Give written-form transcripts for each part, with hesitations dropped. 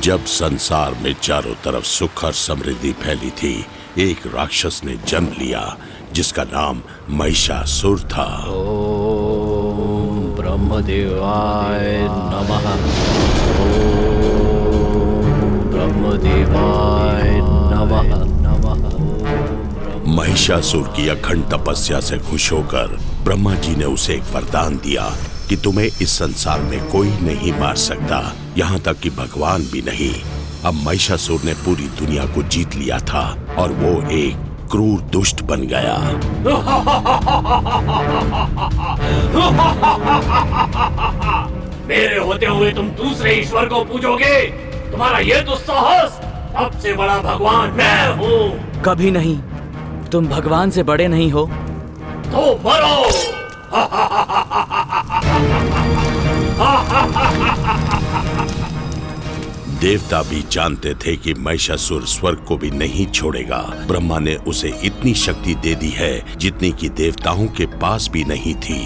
जब संसार में चारों तरफ सुख और समृद्धि फैली थी, एक राक्षस ने जन्म लिया जिसका नाम महिषासुर था। ओम ब्रह्मदेवाय नमः। ओम ब्रह्मदेवाय नमः। महिषासुर की अखंड तपस्या से खुश होकर ब्रह्मा जी ने उसे एक वरदान दिया कि तुम्हें इस संसार में कोई नहीं मार सकता, यहाँ तक कि भगवान भी नहीं। अब महिषासुर ने पूरी दुनिया को जीत लिया था और वो एक क्रूर दुष्ट बन गया। मेरे होते हुए तुम दूसरे ईश्वर को पूजोगे? तुम्हारा ये तो साहस! सबसे बड़ा भगवान मैं हूँ। कभी नहीं, तुम भगवान से बड़े नहीं हो। तो मरो। देवता भी जानते थे कि महिषासुर स्वर्ग को भी नहीं छोड़ेगा। ब्रह्मा ने उसे इतनी शक्ति दे दी है जितनी कि देवताओं के पास भी नहीं थी।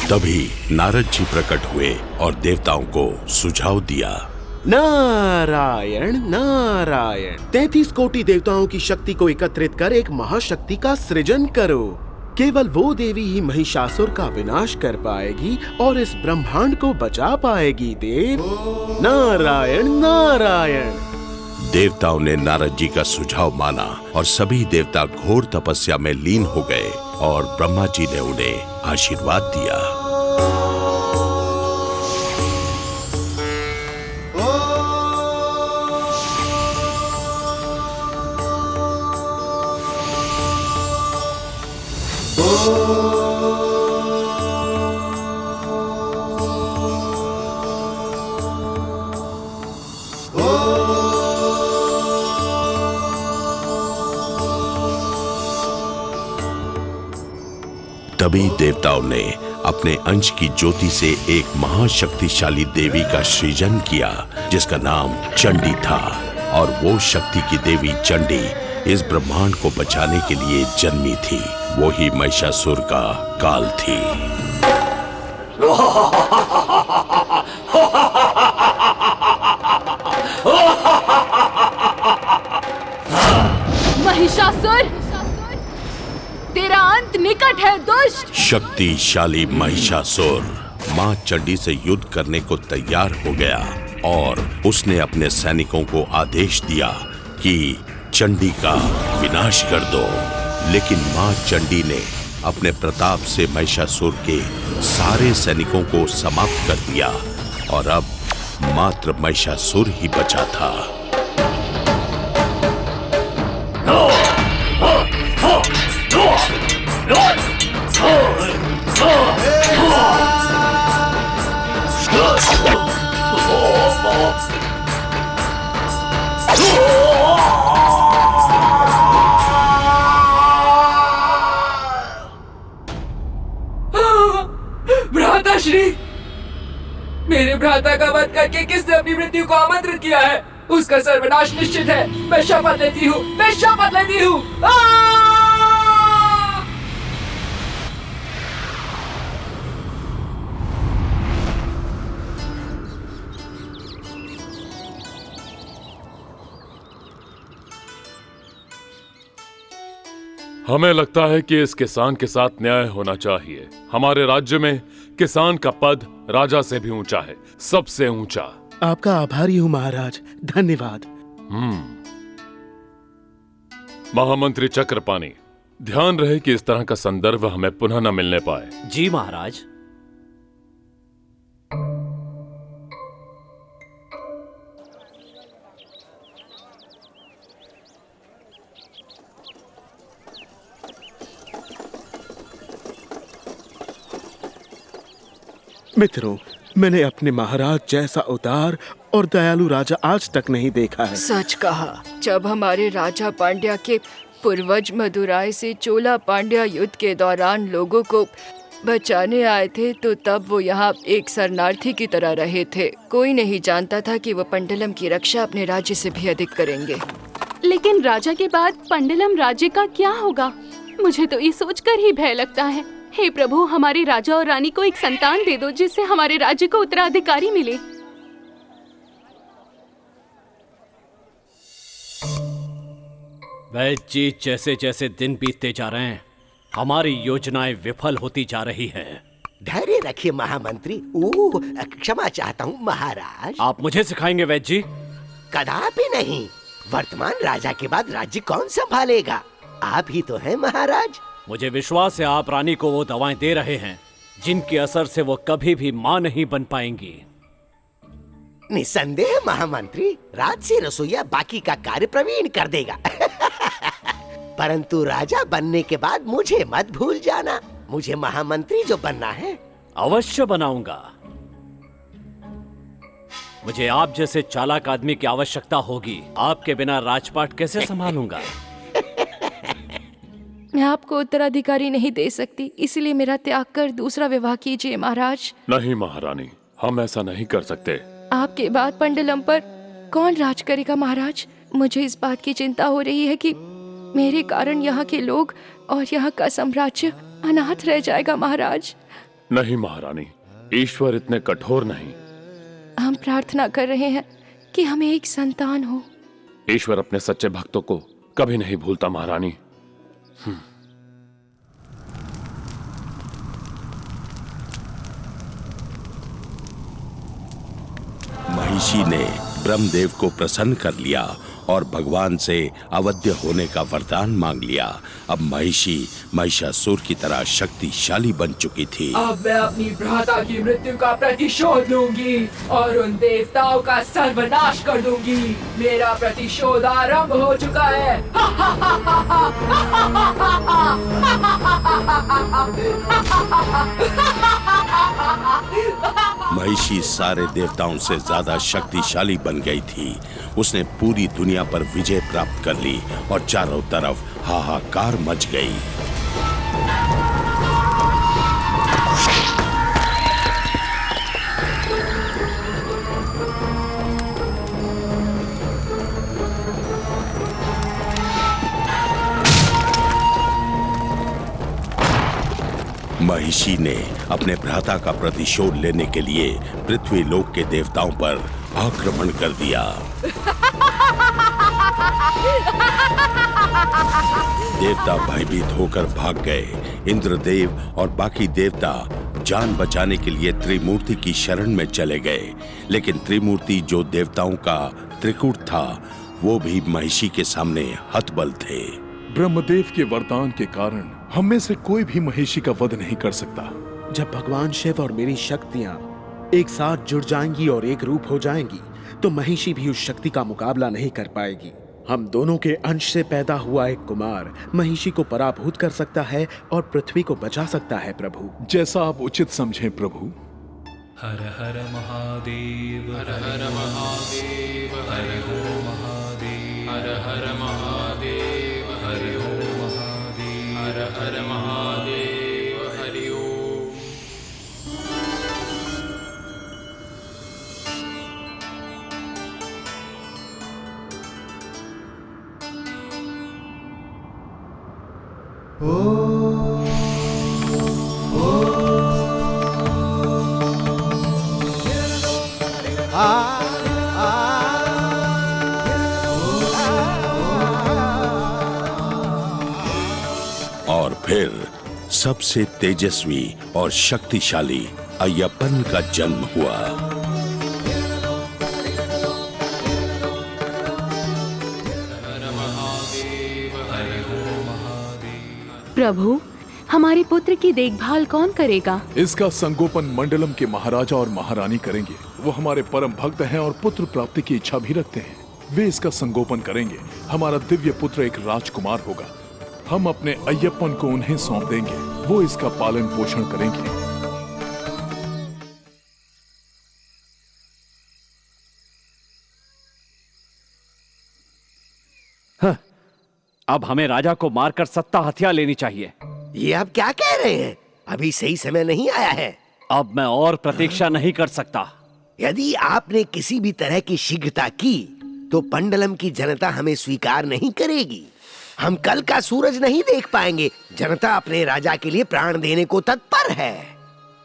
तभी नारद जी प्रकट हुए और देवताओं को सुझाव दिया। नारायण नारायण, 33 कोटि देवताओं की शक्ति को एकत्रित कर एक महाशक्ति का सृजन करो। केवल वो देवी ही महिषासुर का विनाश कर पाएगी और इस ब्रह्मांड को बचा पाएगी। देव नारायण नारायण। देवताओं ने नारद जी का सुझाव माना और सभी देवता घोर तपस्या में लीन हो गए और ब्रह्मा जी ने उन्हें आशीर्वाद दिया। तभी देवताओं ने अपने अंश की ज्योति से एक महाशक्तिशाली देवी का सृजन किया जिसका नाम चंडी था। और वो शक्ति की देवी चंडी इस ब्रह्मांड को बचाने के लिए जन्मी थी। वो ही महिषासुर का काल थी। महिषासुर, तेरा अंत निकट है दुष्ट। शक्तिशाली महिषासुर मां चंडी से युद्ध करने को तैयार हो गया और उसने अपने सैनिकों को आदेश दिया कि चंडी का विनाश कर दो। लेकिन मां चंडी ने अपने प्रताप से महिषासुर के सारे सैनिकों को समाप्त कर दिया और अब मात्र महिषासुर ही बचा था। भ्राताश्री, मेरे भ्राता का वध करके किसने अपनी मृत्यु को आमंत्रित किया है? उसका सर्वनाश निश्चित है। मैं शपथ लेती हूँ, मैं शपथ लेती हूँ। हमें लगता है कि इस किसान के साथ न्याय होना चाहिए। हमारे राज्य में किसान का पद राजा से भी ऊंचा है, सबसे ऊंचा। आपका आभारी हूँ महाराज, धन्यवाद। महामंत्री चक्रपाणी, ध्यान रहे कि इस तरह का संदर्भ हमें पुनः न मिलने पाए। जी महाराज। मित्रों, मैंने अपने महाराज जैसा उदार और दयालु राजा आज तक नहीं देखा है। सच कहा। जब हमारे राजा पांड्या के पूर्वज मदुराई से चोला पांड्या युद्ध के दौरान लोगों को बचाने आए थे तो तब वो यहाँ एक शरणार्थी की तरह रहे थे। कोई नहीं जानता था कि वो पंडलम की रक्षा अपने राज्य से भी अधिक करेंगे। लेकिन राजा के बाद पंडलम राज्य का क्या होगा? मुझे तो ये सोचकर ही भय लगता है। हे प्रभु, हमारे राजा और रानी को एक संतान दे दो जिससे हमारे राज्य को उत्तराधिकारी मिले। वैद्य जी, जैसे जैसे दिन बीतते जा रहे हैं हमारी योजनाएं विफल होती जा रही हैं। धैर्य रखिए महामंत्री। ओह, क्षमा चाहता हूँ महाराज। आप मुझे सिखाएंगे वैद्य जी? कदापि नहीं। वर्तमान राजा के बाद राज्य कौन संभालेगा? आप ही तो हैं महाराज। मुझे विश्वास है आप रानी को वो दवाएं दे रहे हैं जिनके असर से वो कभी भी मां नहीं बन पाएंगी। निसंदेह महामंत्री, राज से रसोइया बाकी का कार्य प्रवीण कर देगा। परंतु राजा बनने के बाद मुझे मत भूल जाना। मुझे महामंत्री जो बनना है। अवश्य बनाऊंगा। मुझे आप जैसे चालाक आदमी की आवश्यकता होगी। आपके बिना राजपाट कैसे संभालूंगा? मैं आपको उत्तराधिकारी नहीं दे सकती, इसलिए मेरा त्याग कर दूसरा विवाह कीजिए महाराज। नहीं महारानी, हम ऐसा नहीं कर सकते। आपके बाद पंडलम पर कौन राज करेगा महाराज? मुझे इस बात की चिंता हो रही है कि मेरे कारण यहाँ के लोग और यहाँ का साम्राज्य अनाथ रह जाएगा महाराज। नहीं महारानी, ईश्वर इतने कठोर नहीं। हम प्रार्थना कर रहे हैं कि हमें एक संतान हो। ईश्वर अपने सच्चे भक्तों को कभी नहीं भूलता महारानी। महिषी ने ब्रह्मदेव को प्रसन्न कर लिया और भगवान से अवध्य होने का वरदान मांग लिया। अब महिषी महिषासुर की तरह शक्तिशाली बन चुकी थी। अब मैं अपनी भ्राता की मृत्यु का प्रतिशोध लूंगी और उन देवताओं का सर्वनाश कर दूंगी। मेरा प्रतिशोध आरंभ हो चुका है। महिषी सारे देवताओं से ज्यादा शक्तिशाली बन गई थी। उसने पूरी दुनिया पर विजय प्राप्त कर ली और चारों तरफ हाहाकार मच गई। महिषी ने अपने भ्राता का प्रतिशोध लेने के लिए पृथ्वी लोक के देवताओं पर आक्रमण कर दिया। देवता भयभीत होकर भाग गए। इंद्रदेव और बाकी देवता जान बचाने के लिए त्रिमूर्ति की शरण में चले गए, लेकिन त्रिमूर्ति जो देवताओं का त्रिकूट था, वो भी महिषी के सामने हतबल थे। ब्रह्मदेव के वरदान के कारण हम में से कोई भी महिषी का वध नहीं कर सकता। जब भगवान शिव और मेरी शक्तियां एक साथ जुड़ जाएंगी और एक रूप हो जाएंगी, तो महिषी भी उस शक्ति का मुकाबला नहीं कर पाएगी। हम दोनों के अंश से पैदा हुआ एक कुमार महिषी को पराभूत कर सकता है और पृथ्वी को बचा सकता है प्रभु। जैसा आप उचित समझें प्रभु। हर हर महादेव, हर हर महादेव, हर हर महादेव, हर हर महादेव, हरि ओम महादेव, हर हर महादेव, हरि ओम। और फिर सबसे तेजस्वी और शक्तिशाली अय्यप्पन का जन्म हुआ। प्रभु, हमारे पुत्र की देखभाल कौन करेगा? इसका संगोपन मंडलम के महाराजा और महारानी करेंगे। वो हमारे परम भक्त हैं और पुत्र प्राप्ति की इच्छा भी रखते हैं। वे इसका संगोपन करेंगे। हमारा दिव्य पुत्र एक राजकुमार होगा। हम अपने अय्यप्पन को उन्हें सौंप देंगे। वो इसका पालन पोषण करेंगे। अब हमें राजा को मारकर सत्ता हथिया लेनी चाहिए। ये आप क्या कह रहे हैं? अभी सही समय नहीं आया है। अब मैं और प्रतीक्षा नहीं कर सकता। यदि आपने किसी भी तरह की शीघ्रता की तो पंडलम की जनता हमें स्वीकार नहीं करेगी। हम कल का सूरज नहीं देख पाएंगे। जनता अपने राजा के लिए प्राण देने को तत्पर है।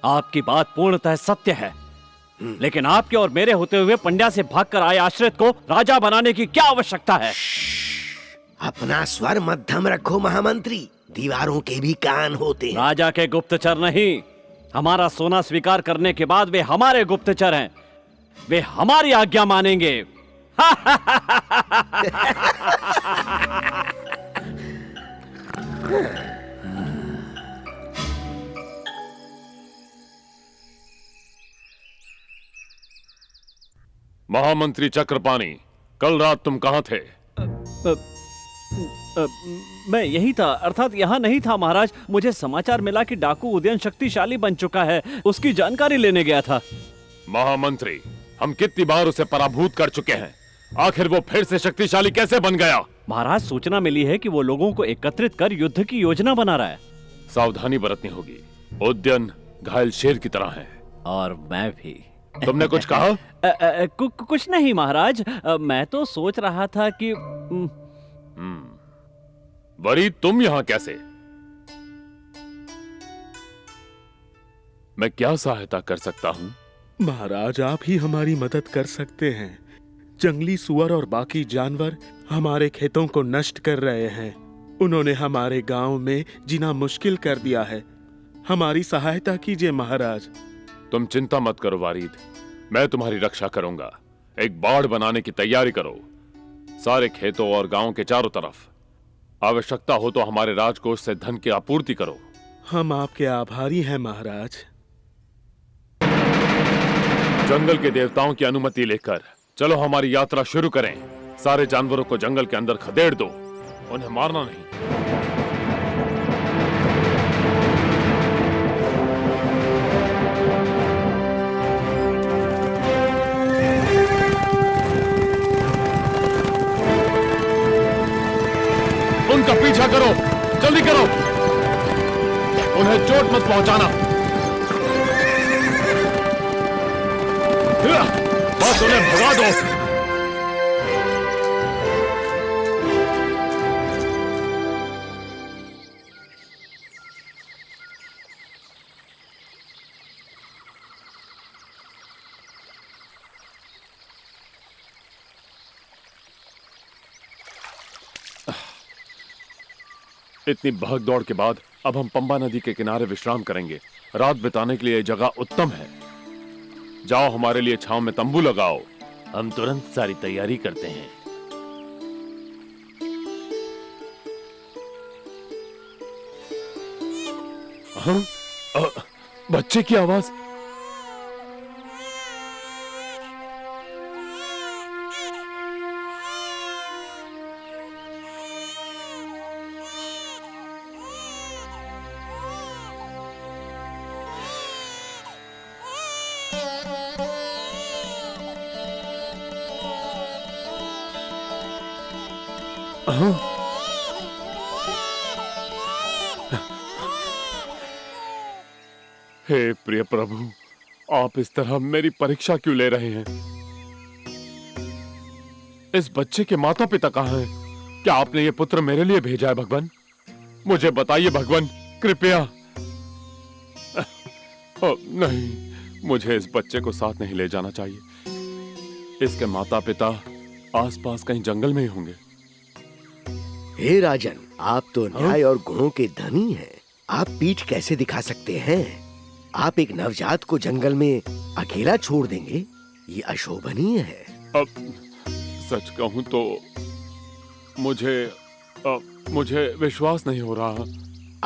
आपकी बात पूर्णतः सत्य है, लेकिन आपके और मेरे होते हुए पंड्या से भागकर आए आश्रित को राजा बनाने की क्या आवश्यकता है? अपना स्वर मध्यम रखो महामंत्री, दीवारों के भी कान होते हैं। राजा के गुप्तचर नहीं, हमारा सोना स्वीकार करने के बाद वे हमारे गुप्तचर हैं। वे हमारी आज्ञा मानेंगे। महामंत्री चक्रपाणी, कल रात तुम कहाँ थे? मैं यही था, अर्थात यहाँ नहीं था महाराज। मुझे समाचार मिला कि डाकू उदयन शक्तिशाली बन चुका है, उसकी जानकारी लेने गया था। महामंत्री, हम कितनी बार उसे पराभूत कर चुके हैं, आखिर वो फिर से शक्तिशाली कैसे बन गया? महाराज, सूचना मिली है कि वो लोगों को एकत्रित कर युद्ध की योजना बना रहा है। सावधानी बरतनी होगी, उदयन घायल शेर की तरह है। और मैं भी। तुमने कुछ कहा? कुछ नहीं महाराज, मैं तो सोच रहा था कि वरी, तुम यहाँ कैसे? मैं क्या सहायता कर सकता हूँ? महाराज, आप ही हमारी मदद कर सकते हैं। जंगली सुअर और बाकी जानवर हमारे खेतों को नष्ट कर रहे हैं। उन्होंने हमारे गांव में जीना मुश्किल कर दिया है। हमारी सहायता कीजिए महाराज। तुम चिंता मत करो वारीद, मैं तुम्हारी रक्षा करूंगा। एक बाड़ बनाने की तैयारी करो, सारे खेतों और गांव के चारों तरफ। आवश्यकता हो तो हमारे राजकोष से धन की आपूर्ति करो। हम आपके आभारी हैं महाराज। जंगल के देवताओं की अनुमति लेकर चलो हमारी यात्रा शुरू करें। सारे जानवरों को जंगल के अंदर खदेड़ दो, उन्हें मारना नहीं। उनका पीछा करो, जल्दी करो, उन्हें चोट मत पहुंचाना। बस उन्हें भगा दो। इतनी भाग दौड़ के बाद अब हम पंबा नदी के किनारे विश्राम करेंगे। रात बिताने के लिए यह जगह उत्तम है। जाओ, हमारे लिए छांव में तंबू लगाओ। हम तुरंत सारी तैयारी करते हैं। हाँ? बच्चे की आवाज। हे प्रिय प्रभु, आप इस तरह मेरी परीक्षा क्यों ले रहे हैं? इस बच्चे के माता पिता कहाँ हैं? क्या आपने ये पुत्र मेरे लिए भेजा है भगवान? मुझे बताइए भगवान, कृपया। नहीं, मुझे इस बच्चे को साथ नहीं ले जाना चाहिए। इसके माता पिता आसपास कहीं जंगल में ही होंगे। हे राजन, आप तो न्याय और गुणों के धनी हैं। आप पीठ कैसे दिखा सकते हैं? आप एक नवजात को जंगल में अकेला छोड़ देंगे? ये अशोभनीय है। अब सच कहूं तो मुझे विश्वास नहीं हो रहा।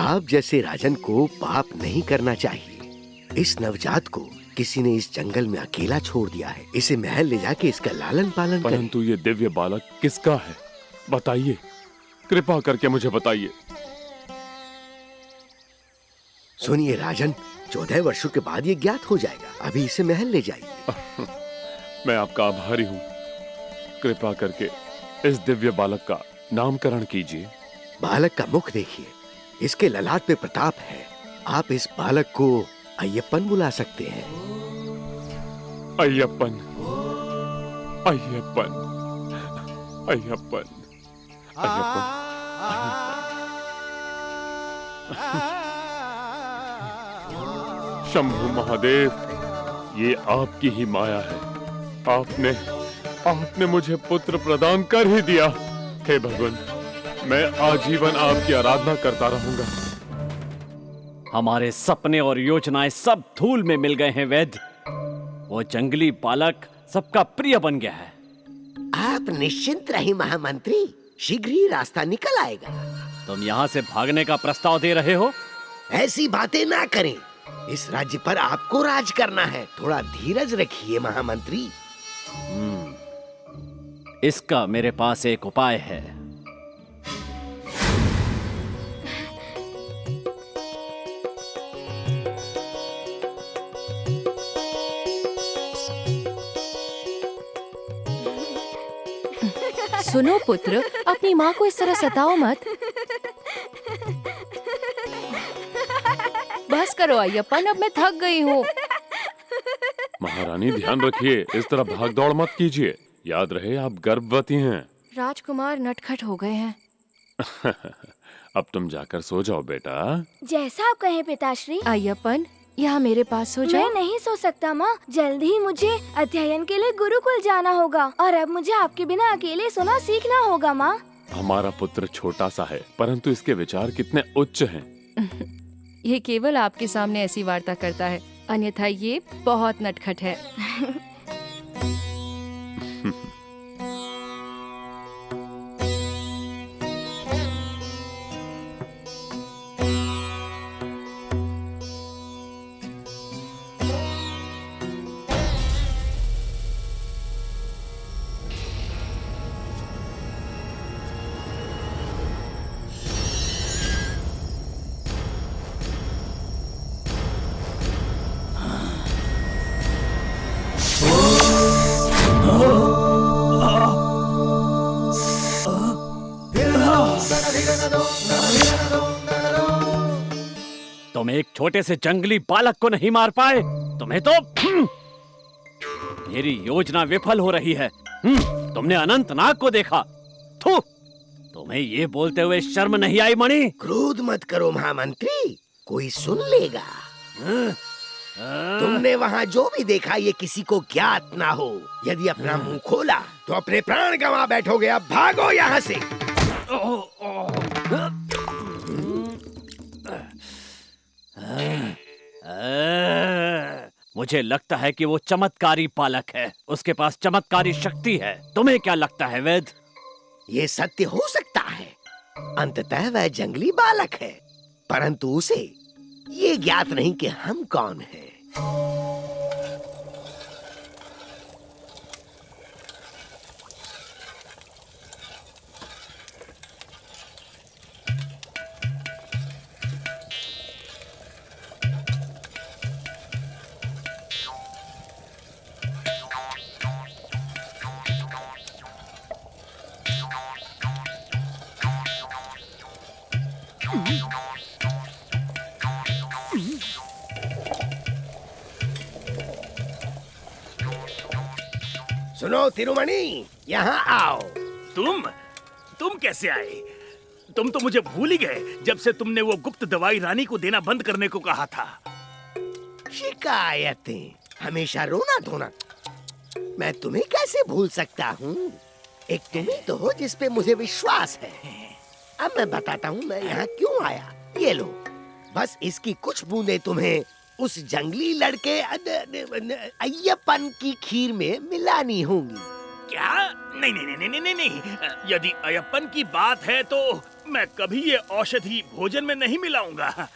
आप जैसे राजन को पाप नहीं करना चाहिए। इस नवजात को किसी ने इस जंगल में अकेला छोड़ दिया है। इसे महल ले जाके इसका लालन पालन करें। परंतु ये दिव्य बालक किसका है? बताइए, कृपा करके मुझे बताइए। सुनिए राजन, 14 वर्षों के बाद ये ज्ञात हो जाएगा। अभी इसे महल ले जाइए। मैं आपका आभारी हूँ। कृपा करके इस दिव्य बालक का नामकरण कीजिए। बालक का मुख देखिए, इसके ललाट पे प्रताप है। आप इस बालक को अय्यप्पन बुला सकते हैं। अय्यप्पन, अय्यप्पन, अय्यप्पन, अय्यप्पन। शंभु महादेव, ये आपकी ही माया है। आपने मुझे पुत्र प्रदान कर ही दिया। हे भगवान, मैं आजीवन आपकी आराधना करता रहूंगा। हमारे सपने और योजनाएं सब धूल में मिल गए हैं वैद्य। वो जंगली बालक सबका प्रिय बन गया है। आप निश्चिंत रहिए महामंत्री, शीघ्र ही रास्ता निकल आएगा। तुम यहाँ से भागने का प्रस्ताव दे रहे हो? ऐसी बातें ना करें। इस राज्य पर आपको राज करना है। थोड़ा धीरज रखिए महामंत्री। इसका मेरे पास एक उपाय है। सुनो पुत्र, अपनी माँ को इस तरह सताओ मत। बस करो अय्यप्पन, अब मैं थक गई हूँ। महारानी ध्यान रखिए, इस तरह भाग दौड़ मत कीजिए। याद रहे आप गर्भवती हैं। राजकुमार नटखट हो गए हैं। अब तुम जाकर सो जाओ बेटा। जैसा आप कहें पिताश्री। अय्यप्पन, यहाँ मेरे पास सो जाओ। मैं नहीं सो सकता माँ, जल्द ही मुझे अध्ययन के लिए गुरुकुल जाना होगा और अब मुझे आपके बिना अकेले सोना सीखना होगा माँ। हमारा पुत्र छोटा सा है, परंतु इसके विचार कितने उच्च हैं। ये केवल आपके सामने ऐसी वार्ता करता है, अन्यथा ये बहुत नटखट है। तुम एक छोटे से जंगली बालक को नहीं मार पाए, तुम्हें तो मेरी योजना विफल हो रही है। तुमने अनंतनाग को देखा। थू, तुम्हें ये बोलते हुए शर्म नहीं आई मणि? क्रोध मत करो महामंत्री, कोई सुन लेगा। तुमने वहाँ जो भी देखा ये किसी को ज्ञात ना हो। यदि अपना मुंह खोला तो अपने प्राण गंवा बैठोगे। अब भागो यहाँ से। मुझे लगता है कि वो चमत्कारी बालक है, उसके पास चमत्कारी शक्ति है। तुम्हें क्या लगता है वैद्य? ये सत्य हो सकता है। अंततः वह जंगली बालक है, परंतु उसे ये ज्ञात नहीं कि हम कौन हैं। सुनो तिरुमणि, यहाँ आओ। तुम कैसे आए? तुम तो मुझे भूल ही गए जब से तुमने वो गुप्त दवाई रानी को देना बंद करने को कहा था। शिकायतें, हमेशा रोना धोना। मैं तुम्हें कैसे भूल सकता हूँ? एक तुम ही तो हो जिस पे मुझे विश्वास है। अब मैं बताता हूँ मैं यहाँ क्यों आया। ये लो, बस इसकी कुछ बूंदे तुम्हें उस जंगली लड़के अय्यप्पन की खीर में मिलानी होंगी। क्या? नहीं नहीं नहीं नहीं नहीं, यदि अय्यप्पन की बात है तो मैं कभी ये औषधि भोजन में नहीं मिलाऊंगा।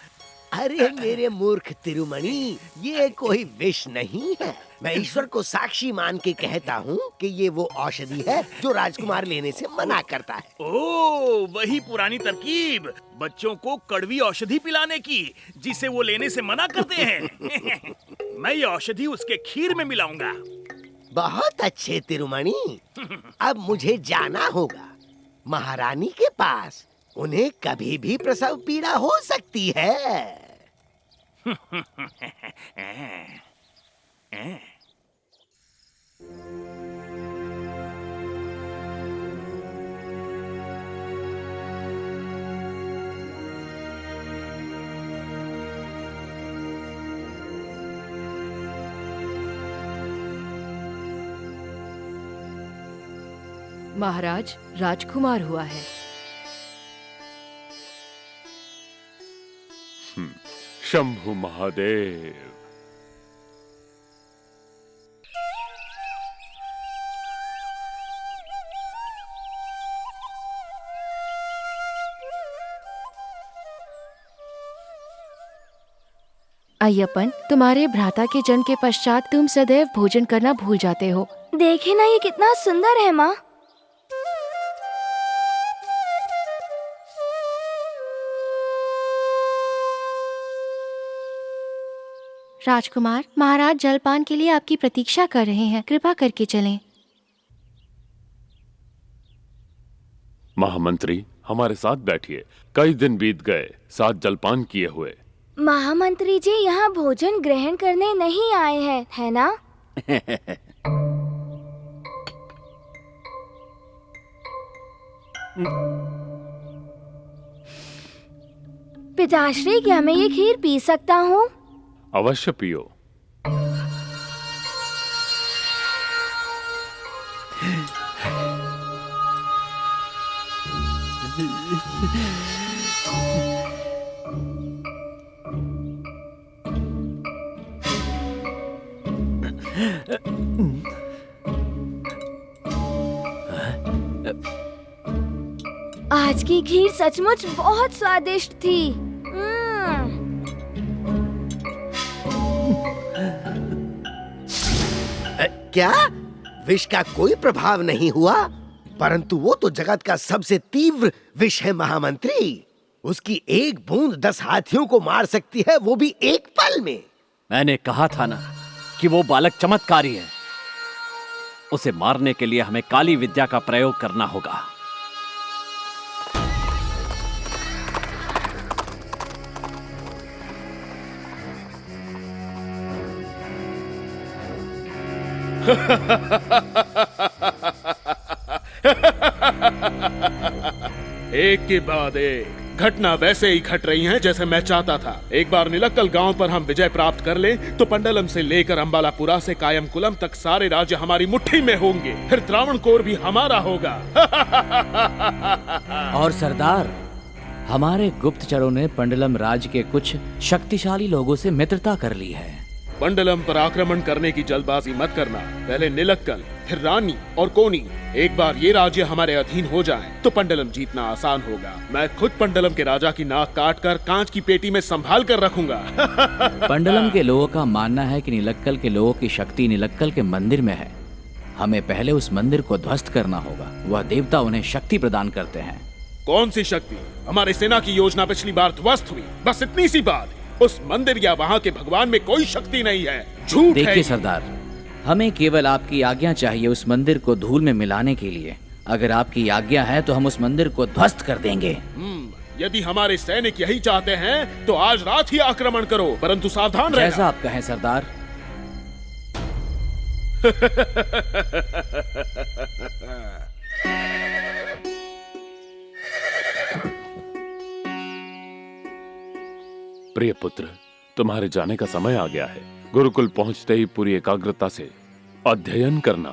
अरे मेरे मूर्ख तिरुमणि, ये कोई विष नहीं है। मैं ईश्वर को साक्षी मान के कहता हूँ कि ये वो औषधि है जो राजकुमार लेने से मना करता है। ओह, वही पुरानी तरकीब, बच्चों को कड़वी औषधि पिलाने की, जिसे वो लेने से मना करते हैं। मैं ये औषधि उसके खीर में मिलाऊंगा। बहुत अच्छे तिरुमणि, अब मुझे जाना होगा महारानी के पास। उन्हें कभी भी प्रसव पीड़ा हो सकती है। महाराज, राजकुमार हुआ है। शंभु महादेव। अय्यप्पन, तुम्हारे भ्राता के जन्म के पश्चात तुम सदैव भोजन करना भूल जाते हो। देखे ना ये कितना सुंदर है माँ। राजकुमार, महाराज जलपान के लिए आपकी प्रतीक्षा कर रहे हैं, कृपा करके चलें। महामंत्री, हमारे साथ बैठिए। कई दिन बीत गए साथ जलपान किए हुए। महामंत्री जी यहाँ भोजन ग्रहण करने नहीं आए हैं, है ना? पिताश्री, क्या मैं ये खीर पी सकता हूँ? अवश्य पियो। आज की खीर सचमुच बहुत स्वादिष्ट थी। क्या विष का कोई प्रभाव नहीं हुआ? परंतु वो तो जगत का सबसे तीव्र विष है महामंत्री। उसकी एक बूंद 10 हाथियों को मार सकती है, वो भी एक पल में। मैंने कहा था ना कि वो बालक चमत्कारी है। उसे मारने के लिए हमें काली विद्या का प्रयोग करना होगा। एक के बाद एक घटना वैसे ही घट रही हैं जैसे मैं चाहता था। एक बार निलक्कल गांव पर हम विजय प्राप्त कर लें तो पंडलम से लेकर अंबालापुरा से कायमकुलम तक सारे राज्य हमारी मुट्ठी में होंगे। फिर त्रावणकोर भी हमारा होगा। और सरदार, हमारे गुप्तचरों ने पंडलम राज्य के कुछ शक्तिशाली लोगों से मित्रता कर ली है। पंडलम पर आक्रमण करने की जल्दबाजी मत करना। पहले निलक्कल, फिर रानी और कोनी। एक बार ये राज्य हमारे अधीन हो जाएं, तो पंडलम जीतना आसान होगा। मैं खुद पंडलम के राजा की नाक काटकर कांच की पेटी में संभाल कर रखूंगा। पंडलम के लोगों का मानना है कि निलक्कल के लोगों की शक्ति निलक्कल के मंदिर में है। हमें पहले उस मंदिर को ध्वस्त करना होगा। वह देवता उन्हें शक्ति प्रदान करते हैं। कौन सी शक्ति? हमारी सेना की योजना पिछली बार ध्वस्त हुई, बस इतनी सी बात। उस मंदिर या वहाँ के भगवान में कोई शक्ति नहीं है, झूठ है। देखिए सरदार, हमें केवल आपकी आज्ञा चाहिए उस मंदिर को धूल में मिलाने के लिए। अगर आपकी आज्ञा है तो हम उस मंदिर को ध्वस्त कर देंगे। यदि हमारे सैनिक यही चाहते हैं तो आज रात ही आक्रमण करो, परंतु सावधान रहना। जैसा आप कहें सरदार। प्रिय पुत्र, तुम्हारे जाने का समय आ गया है। गुरुकुल पहुंचते ही पूरी एकाग्रता से अध्ययन करना।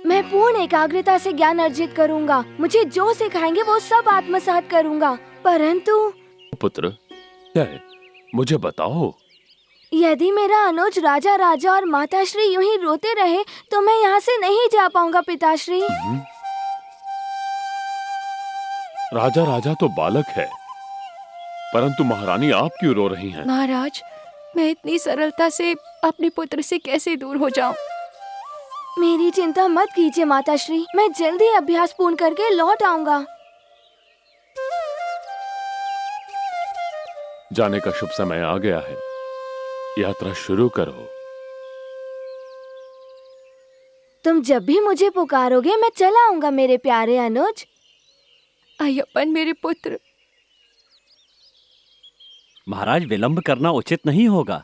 मैं पूर्ण एकाग्रता से ज्ञान अर्जित करूंगा। मुझे जो सिखाएंगे वो सब आत्मसात करूंगा। परंतु पुत्र, क्या है? मुझे बताओ। यदि मेरा अनुज राजा और माताश्री यूं ही रोते रहे तो मैं यहाँ से नहीं जा पाऊंगा पिताश्री। राजा तो बालक है, परंतु महारानी आप क्यों रो रही हैं? महाराज, मैं इतनी सरलता से अपने पुत्र से कैसे दूर हो जाऊं? मेरी चिंता मत कीजिए माताश्री, मैं जल्दी अभ्यास पूर्ण करके लौट आऊंगा। जाने का शुभ समय आ गया है, यात्रा शुरू करो। तुम जब भी मुझे पुकारोगे मैं चला आऊंगा मेरे प्यारे अनुज। अय्यप्पन मेरे पुत्र। महाराज, विलंब करना उचित नहीं होगा।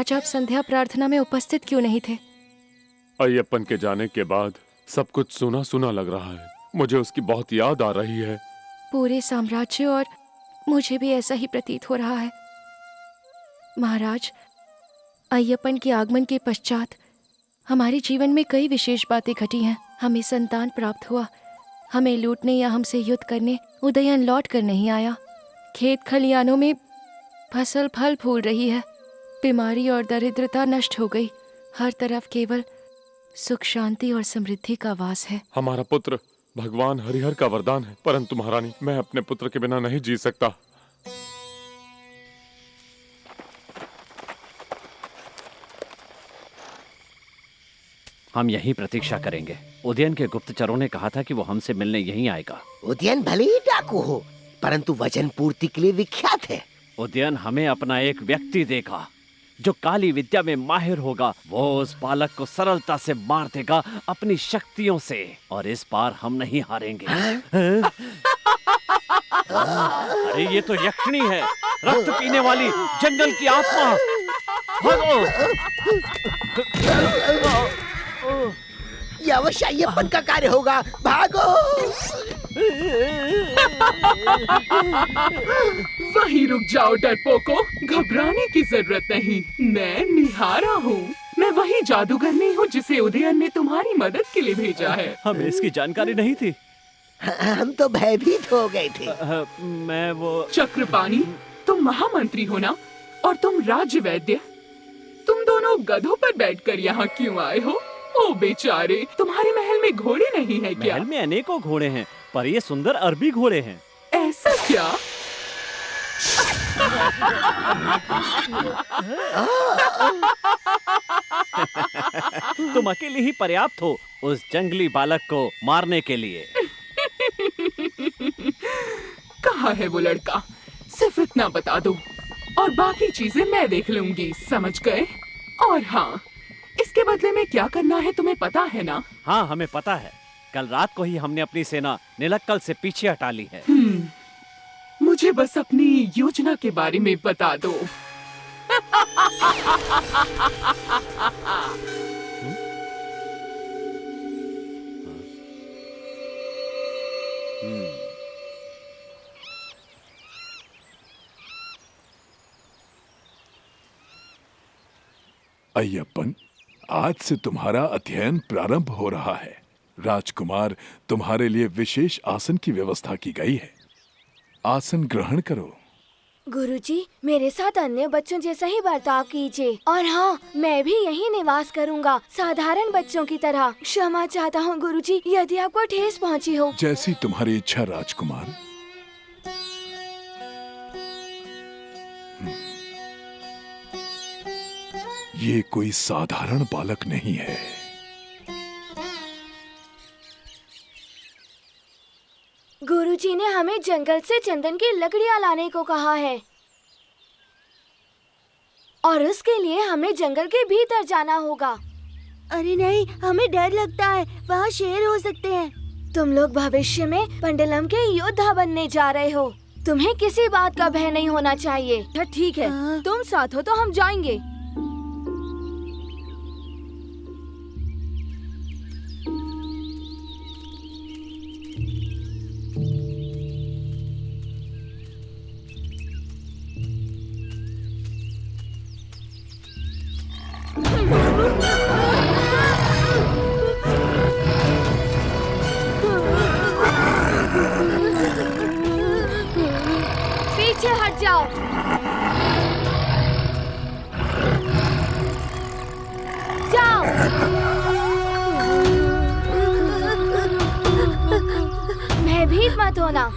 आज आप संध्या प्रार्थना में उपस्थित क्यों नहीं थे? अय्यप्पन के जाने के बाद सब कुछ सुना सुना लग रहा है। मुझे उसकी बहुत याद आ रही है। पूरे साम्राज्य और मुझे भी ऐसा ही प्रतीत हो रहा है। महाराज, अय्यप्पन के आगमन के पश्चात हमारे जीवन में कई विशेष बातें घटी हैं। हमें संतान प्राप्त हुआ, हमें लूटने या हमसे युद्ध करने उदयन लौट कर नहीं आया। खेत खलियानों में फसल फल फूल रही है, बीमारी और दरिद्रता नष्ट हो गई। हर तरफ केवल सुख शांति और समृद्धि का वास है। हमारा पुत्र भगवान हरिहर का वरदान है, परंतु महारानी, मैं अपने पुत्र के बिना नहीं जी सकता। हम यहीं प्रतीक्षा करेंगे। उदयन के गुप्तचरों ने कहा था कि वो हमसे मिलने यहीं आएगा। उदयन भले ही डाकू हो, परंतु वचन पूर्ति के लिए विख्यात है। उदयन हमें अपना एक व्यक्ति देगा जो काली विद्या में माहिर होगा। वो उस बालक को सरलता से मार देगा अपनी शक्तियों से, और इस बार हम नहीं हारेंगे। अरे ये तो यक्षिणी है, रक्त पीने वाली जंगल की आत्मा। भागो! ये अवश्य अय्यप्पन का कार्य होगा, भागो! वहीं रुक जाओ डरपोको, घबराने की जरूरत नहीं। मैं निहारा हूँ। मैं वही जादूगरनी हूँ जिसे उदयन ने तुम्हारी मदद के लिए भेजा है। हमें इसकी जानकारी नहीं थी। हम तो भयभीत हो गए थे। मैं वो चक्रपाणी, तुम महामंत्री हो ना, और तुम राज्य वैद्य। तुम दोनों गधों पर बैठकर यहाँ क्यों आए हो? ओ बेचारे, तुम्हारे महल में घोड़े नहीं है क्या? महल में अनेकों घोड़े हैं, पर ये सुंदर अरबी घोड़े हैं। ऐसा क्या? तुम अकेले ही पर्याप्त हो उस जंगली बालक को मारने के लिए। कहाँ है वो लड़का? सिर्फ इतना बता दो और बाकी चीजें मैं देख लूंगी, समझ गए? और हाँ, इसके बदले में क्या करना है तुम्हें पता है ना? हाँ, हमें पता है। कल रात को ही हमने अपनी सेना निलक्कल से पीछे हटा ली है। मुझे बस अपनी योजना के बारे में बता दो। अय्यप्पन, आज से तुम्हारा अध्ययन प्रारंभ हो रहा है। राजकुमार, तुम्हारे लिए विशेष आसन की व्यवस्था की गई है। आसन ग्रहण करो। गुरुजी, मेरे साथ अन्य बच्चों जैसा ही बर्ताव कीजिए। और हाँ, मैं भी यहीं निवास करूँगा, साधारण बच्चों की तरह। क्षमा चाहता हूँ गुरुजी, यदि आपको ठेस पहुँची हो। जैसी तुम्हारी इच्छा राजकुमार। ये कोई साधारण बालक नहीं है। गुरुजी ने हमें जंगल से चंदन की लकड़ियाँ लाने को कहा है, और उसके लिए हमें जंगल के भीतर जाना होगा। अरे नहीं, हमें डर लगता है, वहाँ शेर हो सकते हैं। तुम लोग भविष्य में पंडलम के योद्धा बनने जा रहे हो, तुम्हें किसी बात का भय नहीं होना चाहिए। ठीक है, तुम साथ हो तो हम जाएंगे। पीछे हट जाओ। जाओ। भयभीत मत होना,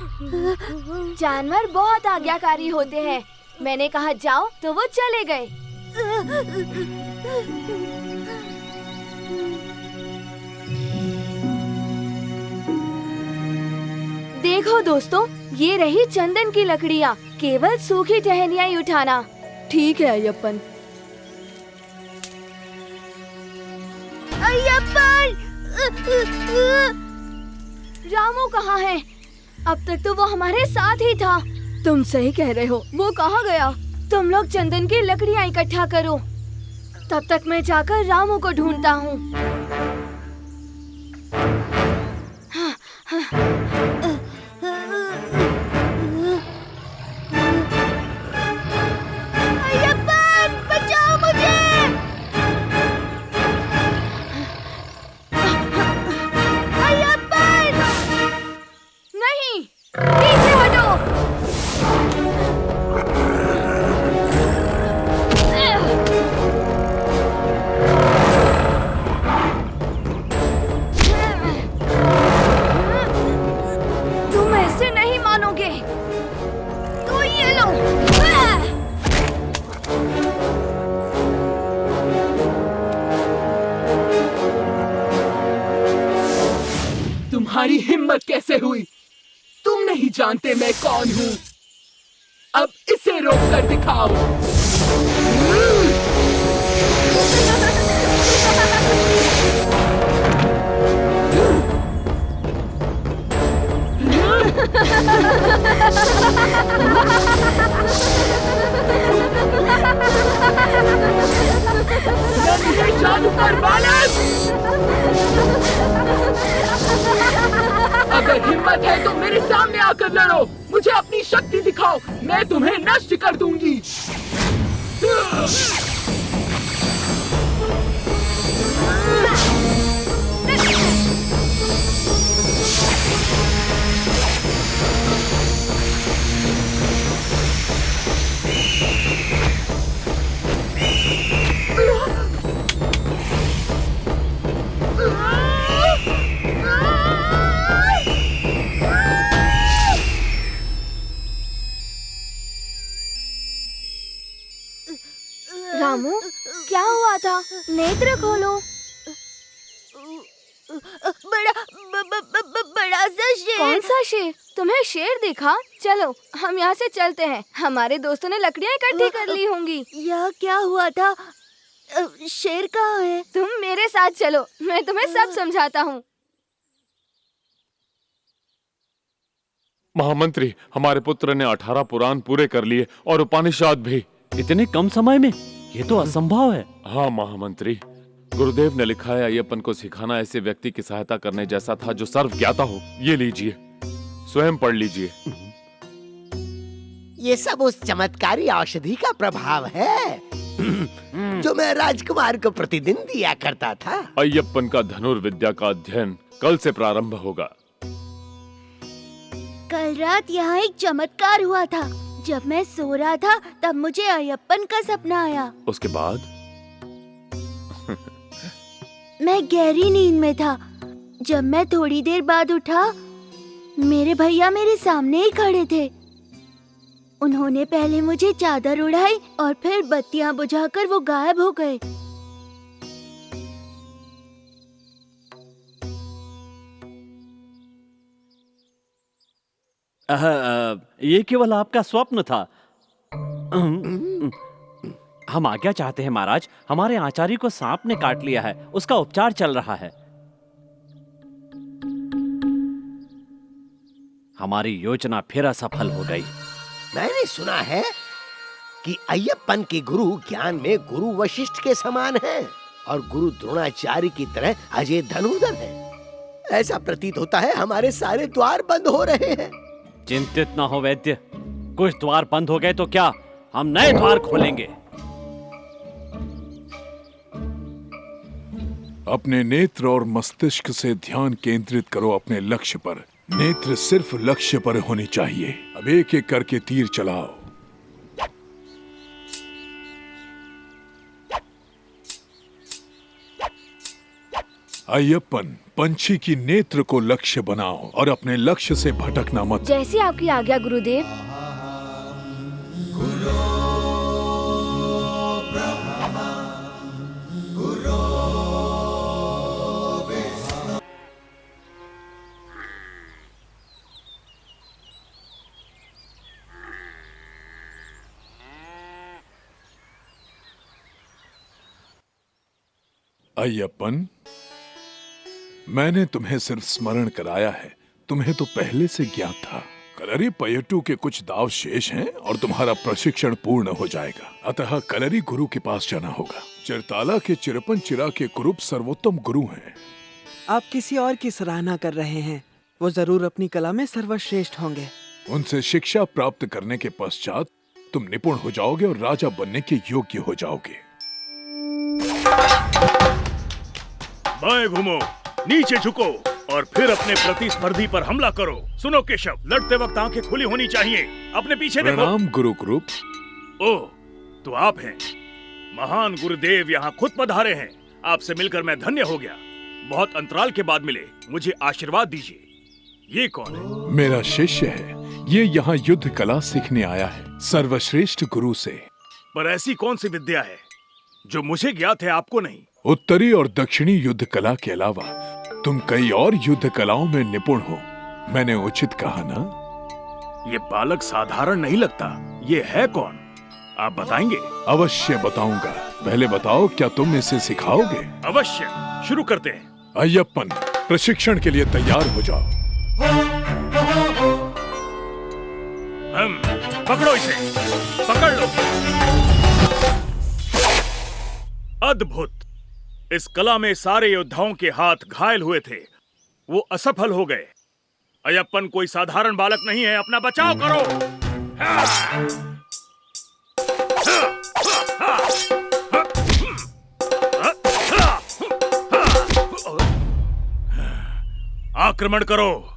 जानवर बहुत आज्ञाकारी होते हैं। मैंने कहा जाओ तो वो चले गए। देखो दोस्तों, ये रही चंदन की लकड़ियाँ। केवल सूखी टहनियाँ ही उठाना। ठीक है अय्यप्पन। अय्यप्पन! रामू कहाँ है? अब तक तो वो हमारे साथ ही था। तुम सही कह रहे हो, वो कहाँ गया? तुम लोग चंदन की लकड़ियाँ इकट्ठा करो। तब तक मैं जाकर रामू को ढूंढता हूँ। अय्यप्पन, बचाओ मुझे! अय्यप्पन! नहीं, पीछे हटो। तुम ऐसे नहीं मानोगे। तो ये लो। तुम्हारी हिम्मत कैसे हुई? तुम नहीं जानते मैं कौन हूँ। अब इसे रोक कर दिखाओ। जादूगर बालक! अगर हिम्मत है तो मेरे सामने आकर लड़ो। मुझे अपनी शक्ति दिखाओ, मैं तुम्हें नष्ट कर दूंगी। रामू, क्या हुआ था? नेत्र खोलो। बड़ा सा शेर। कौन सा शेर? तुम्हें शेर दिखा? चलो हम यहाँ से चलते हैं। हमारे दोस्तों ने लकड़ियाँ इकट्ठी कर ली होंगी। यह क्या हुआ था? शेर कहाँ है? तुम मेरे साथ चलो, मैं तुम्हें सब समझाता हूँ। महामंत्री, हमारे पुत्र ने 18 पुराण पूरे कर लिए और उपनिषद भी। इतने कम समय में? ये तो असंभव है। हाँ महामंत्री, गुरुदेव ने लिखा है अय्यप्पन को सिखाना ऐसे व्यक्ति की सहायता करने जैसा था जो सर्व ज्ञाता हो। ये लीजिए, स्वयं पढ़ लीजिए। ये सब उस चमत्कारी औषधि का प्रभाव है जो मैं राजकुमार को प्रतिदिन दिया करता था। अय्यप्पन का धनुर्विद्या का अध्ययन कल से प्रारंभ होगा। कल रात यहाँ एक चमत्कार हुआ था। जब मैं सो रहा था तब मुझे अय्यप्पन का सपना आया। उसके बाद मैं गहरी नींद में था। जब मैं थोड़ी देर बाद उठा, मेरे भैया मेरे सामने ही खड़े थे। उन्होंने पहले मुझे चादर उड़ाई और फिर बत्तियां बुझाकर वो गायब हो गए। ये केवल आपका स्वप्न था। हम आज्ञा चाहते हैं महाराज। हमारे आचार्य को सांप ने काट लिया है, उसका उपचार चल रहा है। हमारी योजना फिर असफल हो गई। मैंने सुना है कि अय्यप्पन के गुरु ज्ञान में गुरु वशिष्ठ के समान हैं और गुरु द्रोणाचार्य की तरह अजय धनुर्धर हैं। ऐसा प्रतीत होता है हमारे सारे द्वार बंद हो रहे हैं। चिंतित ना हो वैद्य, कुछ द्वार बंद हो गए तो क्या, हम नए द्वार खोलेंगे। अपने नेत्र और मस्तिष्क से ध्यान केंद्रित करो अपने लक्ष्य पर। नेत्र सिर्फ लक्ष्य पर होनी चाहिए। अब एक एक करके तीर चलाओ। अय्यप्पन, पंछी की नेत्र को लक्ष्य बनाओ और अपने लक्ष्य से भटकना मत। जैसी आपकी आज्ञा गुरुदेव। अय्यप्पन, मैंने तुम्हें सिर्फ स्मरण कराया है, तुम्हें तो पहले से ज्ञात था। कलरी पयट्टू के कुछ दाव शेष हैं और तुम्हारा प्रशिक्षण पूर्ण हो जाएगा। अतः कलरी गुरु के पास जाना होगा। चिरताला के चिरपन चिरा के कुरूप सर्वोत्तम गुरु हैं। आप किसी और की सराहना कर रहे हैं। वो जरूर अपनी कला में सर्वश्रेष्ठ होंगे। उनसे शिक्षा प्राप्त करने के पश्चात तुम निपुण हो जाओगे और राजा बनने के योग्य हो जाओगे। बाएं घूमो, नीचे झुको और फिर अपने प्रतिस्पर्धी पर हमला करो। सुनो केशव, लड़ते वक्त आंखें खुली होनी चाहिए। अपने पीछे देखो। प्रणाम गुरु कुरूप। ओह, तो आप हैं। महान गुरुदेव यहाँ खुद पधारे हैं। आपसे मिलकर मैं धन्य हो गया। बहुत अंतराल के बाद मिले। मुझे आशीर्वाद दीजिए। ये कौन है? मेरा शिष्य है। ये यहाँ युद्ध कला सीखने आया है, सर्वश्रेष्ठ गुरु से। पर ऐसी कौन सी विद्या है जो मुझे ज्ञात है, आपको नहीं? उत्तरी और दक्षिणी युद्ध कला के अलावा तुम कई और युद्ध कलाओं में निपुण हो। मैंने उचित कहा ना? ये बालक साधारण नहीं लगता। ये है कौन? आप बताएंगे? अवश्य बताऊंगा। पहले बताओ, क्या तुम इसे सिखाओगे? अवश्य, शुरू करते हैं। अय्यप्पन, प्रशिक्षण के लिए तैयार हो जाओ। पकड़ो इसे, पकड़ लो। अद्भुत। इस कला में सारे योद्धाओं के हाथ घायल हुए थे, वो असफल हो गए। अय्यप्पन कोई साधारण बालक नहीं है। अपना बचाव करो। आक्रमण करो।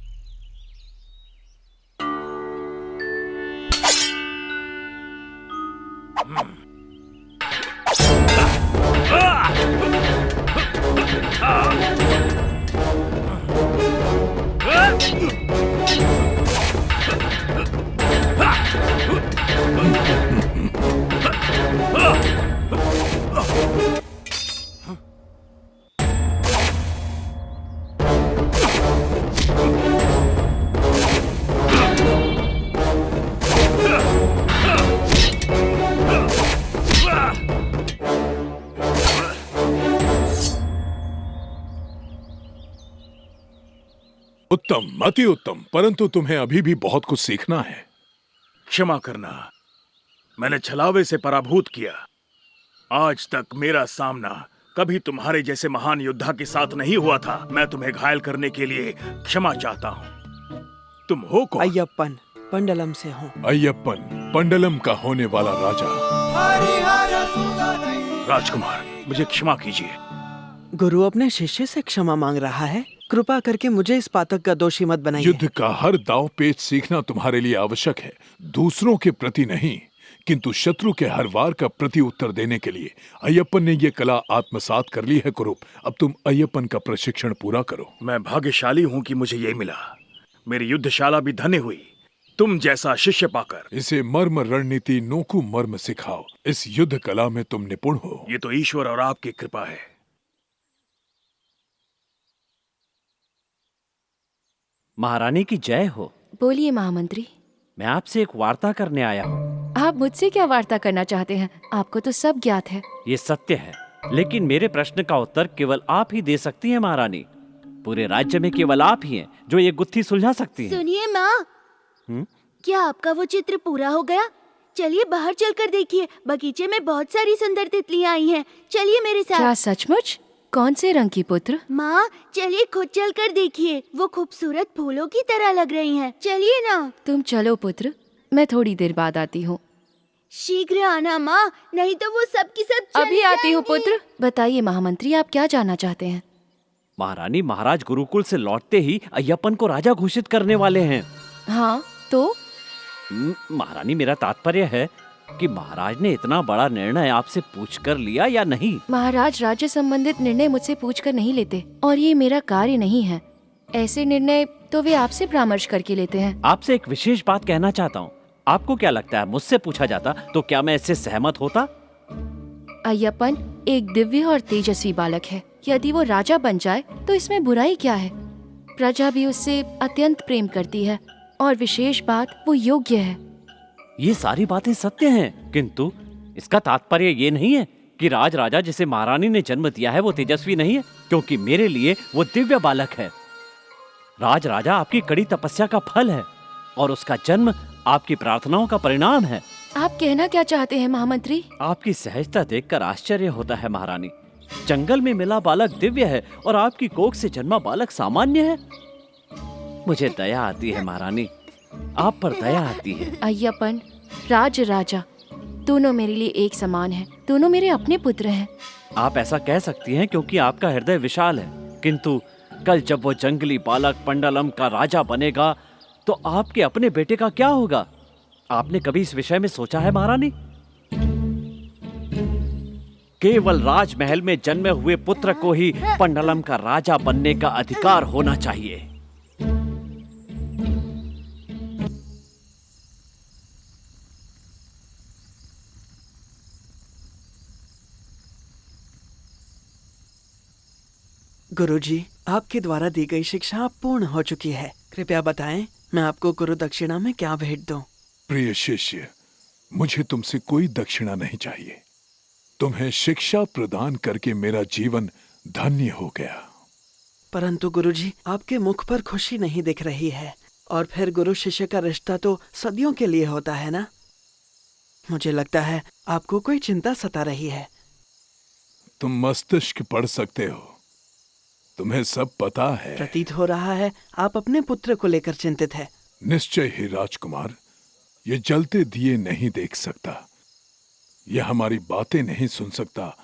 उत्तम, अति उत्तम, परंतु तुम्हें अभी भी बहुत कुछ सीखना है। क्षमा करना, मैंने छलावे से पराभूत किया। आज तक मेरा सामना कभी तुम्हारे जैसे महान योद्धा के साथ नहीं हुआ था। मैं तुम्हें घायल करने के लिए क्षमा चाहता हूँ। तुम हो कौन? अय्यप्पन, पंडलम से हूँ। अय्यप्पन, पंडलम का होने वाला राजा। राजकुमार, मुझे क्षमा कीजिए। गुरु अपने शिष्य से क्षमा मांग रहा है। कृपा करके मुझे इस पातक का दोषी मत बनाइए। युद्ध का हर दांव पेच सीखना तुम्हारे लिए आवश्यक है, दूसरों के प्रति नहीं, किंतु शत्रु के हर वार का प्रति उत्तर देने के लिए। अय्यप्पन ने ये कला आत्मसात कर ली है कुरूप। अब तुम अय्यप्पन का प्रशिक्षण पूरा करो। मैं भाग्यशाली हूँ कि मुझे ये मिला। मेरी युद्धशाला भी धन्य हुई तुम जैसा शिष्य पाकर। इसे मर्म रणनीति नोकू मर्म सिखाओ। इस युद्ध कला में तुम निपुण हो। ये तो ईश्वर और आपकी कृपा है। महारानी की जय हो। बोलिए महामंत्री। मैं आपसे एक वार्ता करने आया हूँ। आप मुझसे क्या वार्ता करना चाहते हैं? आपको तो सब ज्ञात है। ये सत्य है, लेकिन मेरे प्रश्न का उत्तर केवल आप ही दे सकती हैं महारानी। पूरे राज्य में केवल आप ही हैं जो ये गुत्थी सुलझा सकती हैं। सुनिए माँ, क्या आपका वो चित्र पूरा हो गया? चलिए बाहर चलकर देखिए, बगीचे में बहुत सारी सुंदर तितलियाँ आई हैं। चलिए मेरे साथ। क्या सचमुच? कौन से रंग की पुत्र? माँ चलिए खुद चलकर देखिए, वो खूबसूरत फूलों की तरह लग रही हैं। चलिए ना। तुम चलो पुत्र, मैं थोड़ी देर बाद आती हूँ। शीघ्र आना माँ, नहीं तो वो सब की सब चली अभी आती हूँ जाएंगी। पुत्र। बताइए महामंत्री, आप क्या जानना चाहते हैं? महारानी, महाराज गुरुकुल से लौटते ही अय्यप्पन को राजा घोषित करने वाले हैं। हाँ तो? महारानी, मेरा तात्पर्य है कि महाराज ने इतना बड़ा निर्णय आपसे पूछकर लिया या नहीं? महाराज राज्य संबंधित निर्णय मुझसे पूछकर नहीं लेते, और ये मेरा कार्य नहीं है। ऐसे निर्णय तो वे आपसे परामर्श करके लेते हैं। आपसे एक विशेष बात कहना चाहता हूँ। आपको क्या लगता है, मुझसे पूछा जाता तो क्या मैं इससे सहमत होता? अय्यप्पन एक दिव्य और तेजस्वी बालक है। यदि वो राजा बन जाए तो इसमें बुराई क्या है? प्रजा भी उससे अत्यंत प्रेम करती है, और विशेष बात वो योग्य है। ये सारी बातें सत्य हैं, किंतु इसका तात्पर्य ये नहीं है कि राज राजा जिसे महारानी ने जन्म दिया है वो तेजस्वी नहीं है, क्योंकि मेरे लिए वो दिव्य बालक है। राज राजा आपकी कड़ी तपस्या का फल है। और उसका जन्म आपकी प्रार्थनाओं का परिणाम है। आप कहना क्या चाहते हैं महामंत्री? आपकी सहजता देखकर आश्चर्य होता है महारानी। जंगल में मिला बालक दिव्य है और आपकी कोख से जन्मा बालक सामान्य है। मुझे दया आती है महारानी, आप पर दया आती है। अय्यपन, राज राजा दोनों मेरे लिए एक समान हैं। दोनों मेरे अपने पुत्र हैं। आप ऐसा कह सकती हैं क्योंकि आपका हृदय विशाल है, किंतु कल जब वो जंगली बालक पंडलम का राजा बनेगा तो आपके अपने बेटे का क्या होगा? आपने कभी इस विषय में सोचा है महारानी? केवल राजमहल में जन्मे हुए पुत्र को ही पंडलम का राजा बनने का अधिकार होना चाहिए। गुरुजी, आपके द्वारा दी गई शिक्षा पूर्ण हो चुकी है। कृपया बताएं, मैं आपको गुरु दक्षिणा में क्या भेंट दूं? प्रिय शिष्य, मुझे तुमसे कोई दक्षिणा नहीं चाहिए। तुम्हें शिक्षा प्रदान करके मेरा जीवन धन्य हो गया। परंतु गुरुजी, आपके मुख पर खुशी नहीं दिख रही है। और फिर गुरु शिष्य का रिश्ता तो सदियों के लिए होता है ना? मुझे लगता है आपको कोई चिंता सता रही है। तुम मस्तिष्क पढ़ सकते हो, तुम्हें सब पता है। प्रतीत हो रहा है आप अपने पुत्र को लेकर चिंतित है। निश्चय ही राजकुमार, ये जलते दिए नहीं देख सकता, ये हमारी बातें नहीं सुन सकता,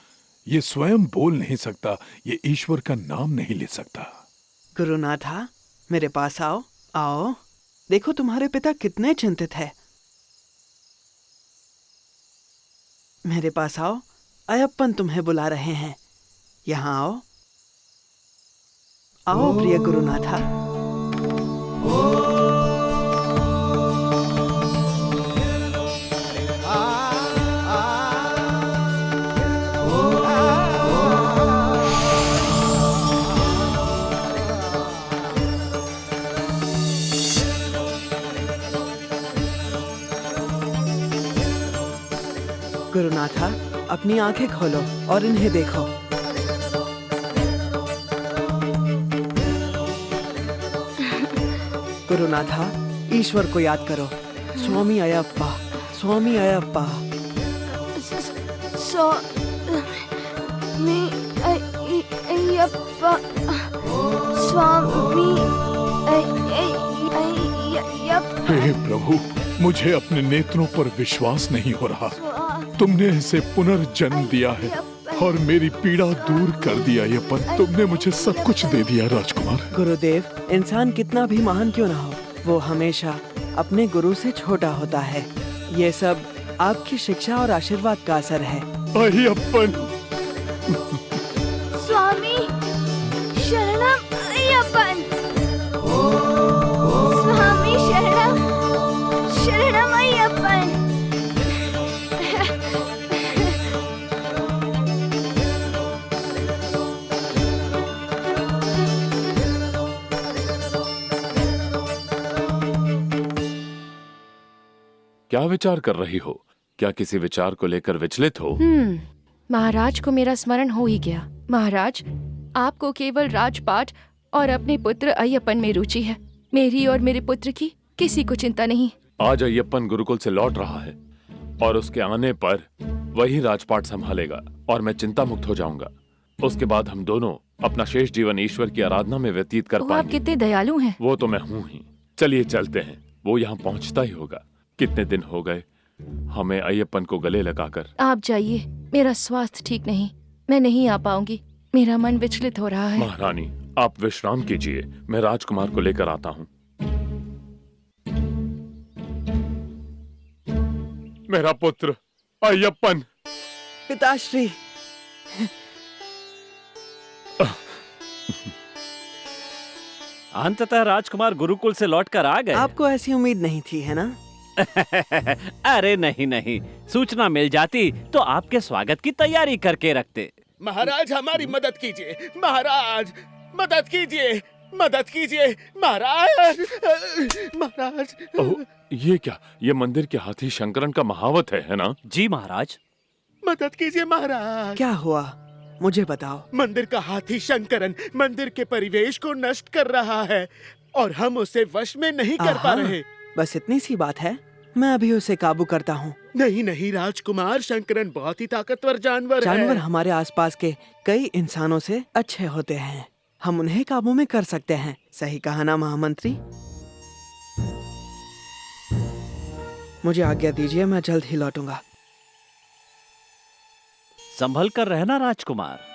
ये स्वयं बोल नहीं सकता, ये ईश्वर का नाम नहीं ले सकता। गुरुनाथा, मेरे पास आओ। आओ, देखो तुम्हारे पिता कितने चिंतित है। मेरे पास आओ, अयप्पन तुम्हें बुला रहे हैं। यहाँ आओ। आओ प्रिय गुरुनाथा। गुरुनाथा, अपनी आंखें खोलो और इन्हें देखो। गुरुनाथा, ईश्वर को याद करो। स्वामी अयप्पा, स्वामी अयप्पा। स्वामी अयप्पा, स्वामी अयप्पा। हे प्रभु, मुझे अपने नेत्रों पर विश्वास नहीं हो रहा। तुमने इसे पुनर्जन्म दिया है और मेरी पीड़ा दूर कर दिया। अयप्पन, तुमने मुझे सब कुछ दे दिया राजकुमार। गुरुदेव, इंसान कितना भी महान क्यों ना हो, वो हमेशा अपने गुरु से छोटा होता है। ये सब आपकी शिक्षा और आशीर्वाद का असर है। अयप्पन। स्वामी शरणम अयप्पन। स्वामी शरणम, शरणम अयप्पन। क्या विचार कर रही हो? क्या किसी विचार को लेकर विचलित हो? महाराज को मेरा स्मरण हो ही गया। महाराज, आपको केवल राजपाट और अपने पुत्र अयप्पन में रुचि है। मेरी और मेरे पुत्र की किसी को चिंता नहीं। आज अयप्पन गुरुकुल से लौट रहा है और उसके आने पर वही राजपाट संभालेगा और मैं चिंता मुक्त हो जाऊंगा। उसके बाद हम दोनों अपना शेष जीवन ईश्वर की आराधना में व्यतीत कर पाएंगे। आप कितने दयालु हैं। वो तो मैं हूँ ही। चलिए चलते हैं, वो यहाँ पहुँचता ही होगा। कितने दिन हो गए हमें अयप्पन को गले लगाकर। आप जाइए, मेरा स्वास्थ्य ठीक नहीं, मैं नहीं आ पाऊंगी। मेरा मन विचलित हो रहा है। महारानी, आप विश्राम कीजिए, मैं राजकुमार को लेकर आता हूँ। मेरा पुत्र अयप्पन। पिताश्री। अंततः राजकुमार गुरुकुल से लौटकर आ गए। आपको ऐसी उम्मीद नहीं थी, है ना? अरे नहीं नहीं, सूचना मिल जाती तो आपके स्वागत की तैयारी करके रखते। महाराज, हमारी मदद कीजिए। महाराज, मदद कीजिए, मदद कीजिए महाराज। महाराज। ओह, ये क्या? ये मंदिर के हाथी शंकरन का महावत है ना? जी महाराज। मदद कीजिए महाराज। क्या हुआ, मुझे बताओ। मंदिर का हाथी शंकरन मंदिर के परिवेश को नष्ट कर रहा है और हम उसे वश में नहीं कर पा रहे। बस इतनी सी बात है, मैं अभी उसे काबू करता हूँ। नहीं नहीं राजकुमार, शंकरन बहुत ही ताकतवर जानवर जानवर है। हमारे आसपास के कई इंसानों से अच्छे होते हैं, हम उन्हें काबू में कर सकते हैं। सही कहा ना महामंत्री? मुझे आज्ञा दीजिए, मैं जल्द ही लौटूंगा। संभल कर रहना राजकुमार।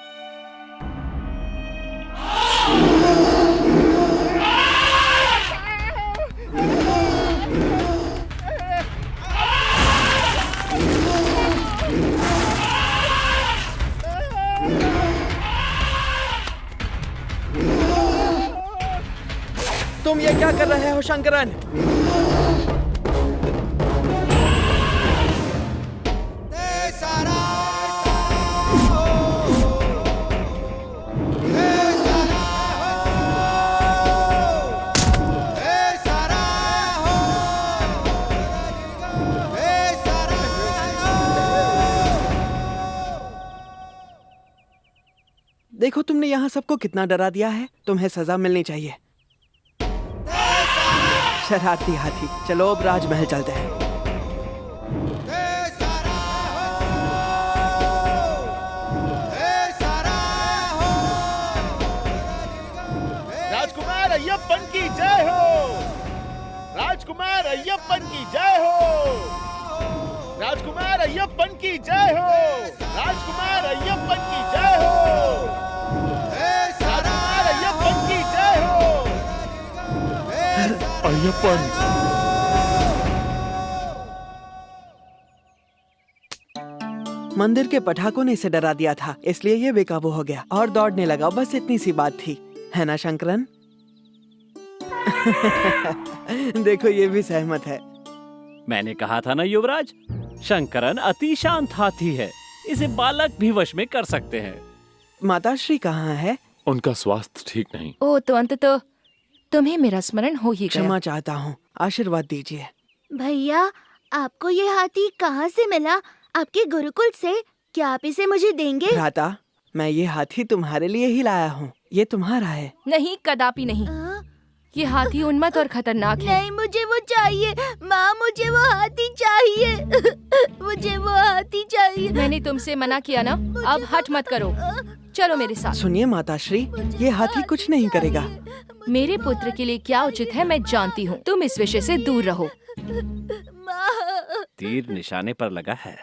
तुम ये क्या कर रहे हो शंकरन? देखो तुमने यहाँ सबको कितना डरा दिया है। तुम्हें सजा मिलनी चाहिए। शरारती हाथी, चलो अब राजमहल चलते हैं। राजकुमार अय्यप्पन की जय हो। राजकुमार अय्यप्पन की जय हो। राजकुमार अय्यप्पन की जय हो। राजकुमार अय्यप्पन की जय हो। राजकुमार अय्यप्पन की जय हो। अय्यप्पन। मंदिर के पटाखों ने इसे डरा दिया था, इसलिए ये बेकाबू हो गया और दौड़ने लगा। बस इतनी सी बात थी, है ना शंकरन? देखो ये भी सहमत है। मैंने कहा था ना युवराज, शंकरन अति शांत हाथी है, इसे बालक भी वश में कर सकते हैं। माताश्री कहाँ है? उनका स्वास्थ्य ठीक नहीं। ओ तो अंततः तुम्हें मेरा स्मरण हो ही गया। क्षमा चाहता हूँ, आशीर्वाद दीजिए। भैया, आपको ये हाथी कहाँ से मिला? आपके गुरुकुल से? क्या आप इसे मुझे देंगे? भ्राता, मैं ये हाथी तुम्हारे लिए ही लाया हूँ। ये तुम्हारा है। नहीं, कदापि नहीं। ये हाथी उन्मत्त और खतरनाक है। नहीं, मुझे वो चाहिए। माँ, मुझे वो हाथी चाहिए। मुझे वो हाथी चाहिए। मैंने तुमसे मना किया ना, अब हट मत करो। चलो मेरे साथ। सुनिए माताश्री, ये हाथी कुछ नहीं करेगा। मेरे पुत्र के लिए क्या उचित है मैं जानती हूँ। तुम इस विषय से दूर रहो। तीर निशाने पर लगा है।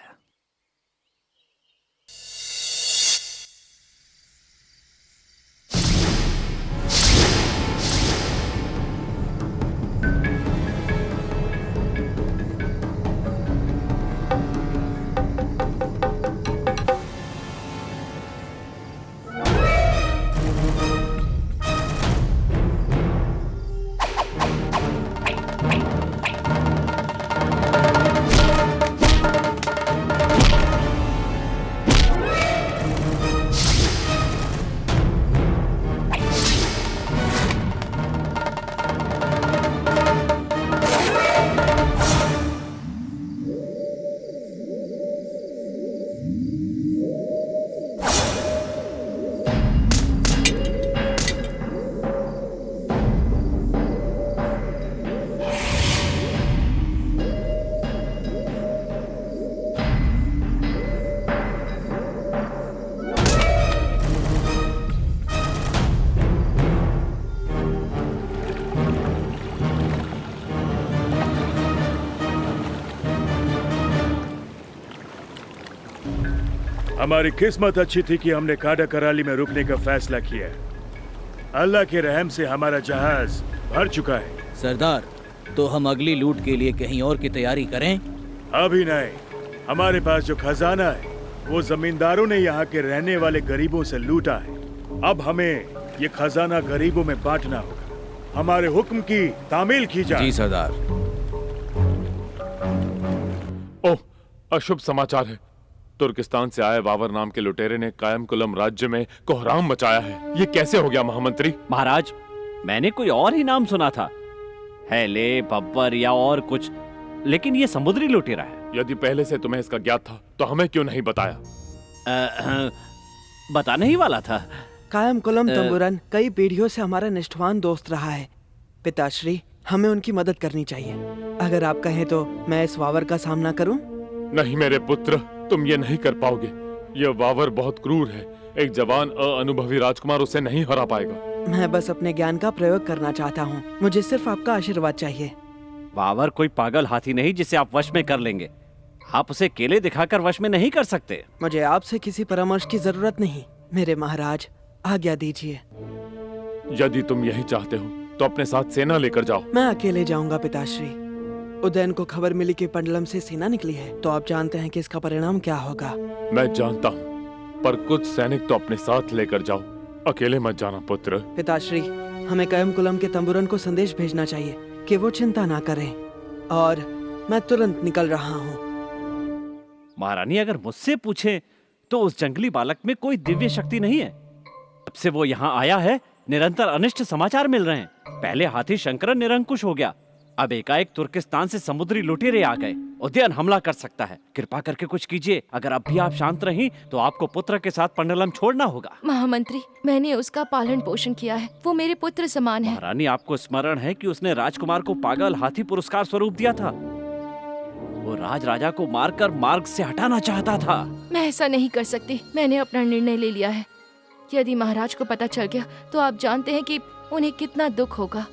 हमारी किस्मत अच्छी थी कि हमने काडा कराली में रुकने का फैसला किया। अल्लाह के रहम से हमारा जहाज भर चुका है। सरदार, तो हम अगली लूट के लिए कहीं और की तैयारी करें? अभी नहीं। हमारे पास जो खजाना है वो जमींदारों ने यहाँ के रहने वाले गरीबों से लूटा है। अब हमें ये खजाना गरीबों में बांटना होगा। हमारे हुक्म की तामील की जाए। जी सरदार। ओह, अशुभ समाचार है। तुर्किस्तान से आए वावर नाम के लुटेरे ने कायमकुलम राज्य में कोहराम मचाया है। ये कैसे हो गया महामंत्री? महाराज, मैंने कोई और ही नाम सुना था, हैले, बब्बर या और कुछ, लेकिन ये समुद्री लुटेरा है। यदि पहले से तुम्हें इसका ज्ञात था तो हमें क्यों नहीं बताया? बताने ही वाला था। कायमकुलम तंबुरन कई पीढ़ियों से हमारा निष्ठावान दोस्त रहा है। पिताश्री, हमें उनकी मदद करनी चाहिए। अगर आप कहें तो मैं इस वावर का सामना करूं? नहीं मेरे पुत्र, तुम ये नहीं कर पाओगे। यह वावर बहुत क्रूर है। एक जवान अनुभवी राजकुमार उसे नहीं हरा पाएगा। मैं बस अपने ज्ञान का प्रयोग करना चाहता हूँ। मुझे सिर्फ आपका आशीर्वाद चाहिए। वावर कोई पागल हाथी नहीं जिसे आप वश में कर लेंगे। आप उसे केले दिखाकर वश में नहीं कर सकते। मुझे आपसे किसी परामर्श की जरूरत नहीं। मेरे महाराज, आज्ञा दीजिए। यदि तुम यही चाहते हो तो अपने साथ सेना लेकर जाओ। मैं अकेले जाऊंगा पिताश्री। उदयन को खबर मिली कि पंडलम से सेना निकली है, तो आप जानते हैं कि इसका परिणाम क्या होगा। मैं जानता हूँ, पर कुछ सैनिक तो अपने साथ लेकर जाओ। अकेले मत जाना पुत्र। पिताश्री, हमें कयमकुलम के तंबुरन को संदेश भेजना चाहिए कि वो चिंता ना करें, और मैं तुरंत निकल रहा हूँ। महारानी, अगर मुझसे पूछे तो उस जंगली बालक में कोई दिव्य शक्ति नहीं है। जब से वो यहाँ आया है, निरंतर अनिष्ट समाचार मिल रहे हैं। पहले हाथी शंकरन निरंकुश हो गया, अब एकाएक तुर्किस्तान से समुद्री लुटेरे आ गए। उदयन हमला कर सकता है। कृपा करके कुछ कीजिए। अगर अब भी आप शांत रहीं तो आपको पुत्र के साथ पंडलम छोड़ना होगा। महामंत्री, मैंने उसका पालन पोषण किया है। वो मेरे पुत्र समान है। महारानी, आपको स्मरण है कि उसने राजकुमार को पागल हाथी पुरस्कार स्वरूप दिया था। वो राजा को मारकर मार्ग से हटाना चाहता था। मैं ऐसा नहीं कर सकती। मैंने अपना निर्णय ले लिया है। यदि महाराज को पता चल गया तो आप जानते हैं कि उन्हें कितना दुख होगा।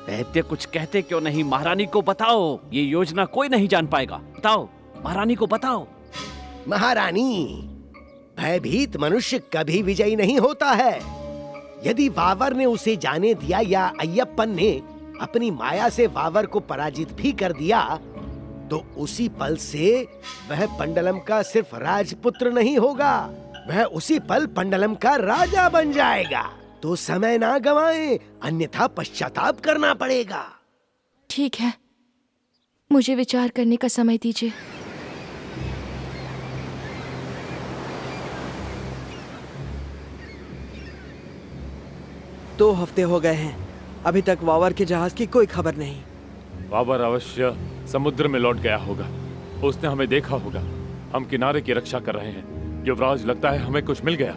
वैद्य, कुछ कहते क्यों नहीं? महारानी को बताओ। ये योजना कोई नहीं जान पाएगा। बताओ, महारानी को बताओ। महारानी, भयभीत मनुष्य कभी विजयी नहीं होता है। यदि वावर ने उसे जाने दिया या अय्यप्पन ने अपनी माया से वावर को पराजित भी कर दिया, तो उसी पल से वह पंडलम का सिर्फ राजपुत्र नहीं होगा, वह उसी पल पंडलम का राजा बन जाएगा। तो समय ना गवाएं, अन्यथा पश्चाताप करना पड़ेगा। ठीक है, मुझे विचार करने का समय दीजिए। दो हफ्ते हो गए हैं, अभी तक वावर के जहाज की कोई खबर नहीं। वावर अवश्य समुद्र में लौट गया होगा। उसने हमें देखा होगा। हम किनारे की रक्षा कर रहे हैं। युवराज, लगता है हमें कुछ मिल गया।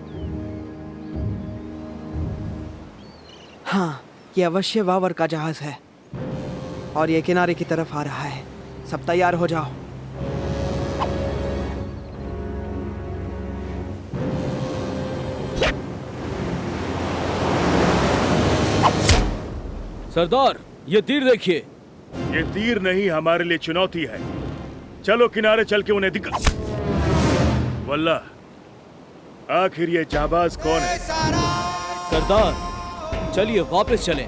हाँ, ये अवश्य वावर का जहाज है और ये किनारे की तरफ आ रहा है। सब तैयार हो जाओ। सरदार, ये तीर देखिए। ये तीर नहीं, हमारे लिए चुनौती है। चलो किनारे चल के उन्हें दिखा। वल्ला, आखिर ये जाबाज कौन है? सरदार, चलिए वापस चलें।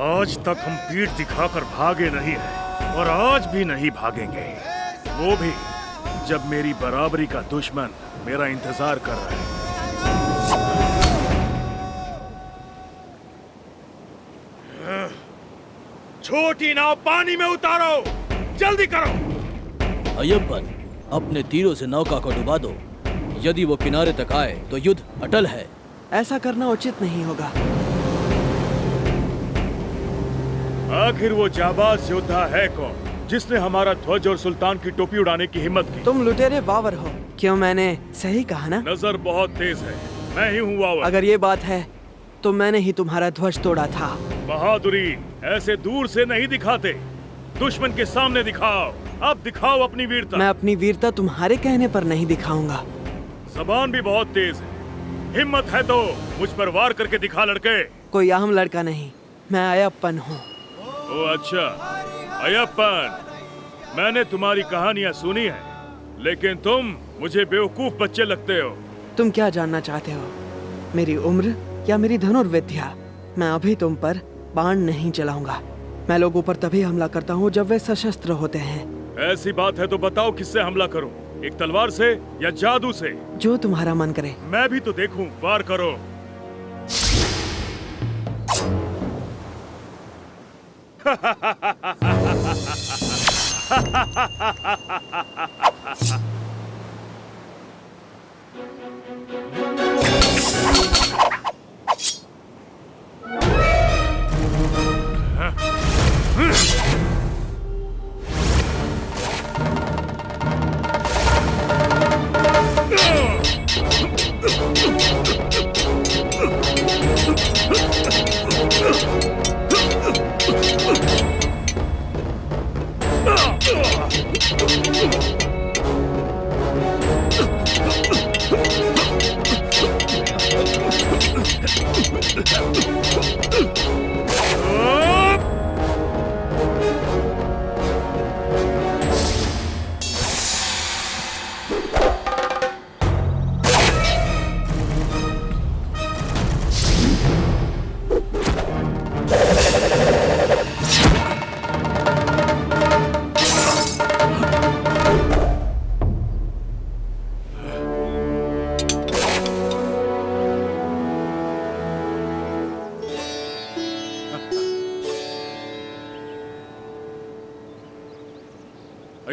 आज तक हम पीठ दिखाकर भागे नहीं हैं और आज भी नहीं भागेंगे, वो भी जब मेरी बराबरी का दुश्मन मेरा इंतजार कर रहा है। छोटी नाव पानी में उतारो, जल्दी करो। अय्यप्पन, अपने तीरों से नौका को डुबा दो। यदि वो किनारे तक आए तो युद्ध अटल है। ऐसा करना उचित नहीं होगा। आखिर वो जाबाज योद्धा है कौन जिसने हमारा ध्वज और सुल्तान की टोपी उड़ाने की हिम्मत की? तुम लुटेरे वावर हो। क्यों, मैंने सही कहा ना? नजर बहुत तेज है। मैं ही हूँ वावर। अगर ये बात है तो मैंने ही तुम्हारा ध्वज तोड़ा था। बहादुरी ऐसे दूर से नहीं दिखाते, दुश्मन के सामने दिखाओ। अब दिखाओ अपनी वीरता। मैं अपनी वीरता तुम्हारे कहने पर नहीं दिखाऊंगा। जबान भी बहुत तेज है। हिम्मत है तो मुझ पर वार करके दिखा लड़के। कोई आम लड़का नहीं, मैं अय्यप्पन हूँ। ओ अच्छा, अय्यप्पन, मैंने तुम्हारी कहानियाँ सुनी है, लेकिन तुम मुझे बेवकूफ बच्चे लगते हो। तुम क्या जानना चाहते हो, मेरी उम्र या मेरी धनुर्विद्या? मैं अभी तुम पर बाण नहीं चलाऊंगा। मैं लोगों पर तभी हमला करता हूँ जब वे सशस्त्र होते हैं। ऐसी बात है तो बताओ, किससे हमला करूं? एक तलवार से या जादू से? जो तुम्हारा मन करे। मैं भी तो देखूं, वार करो।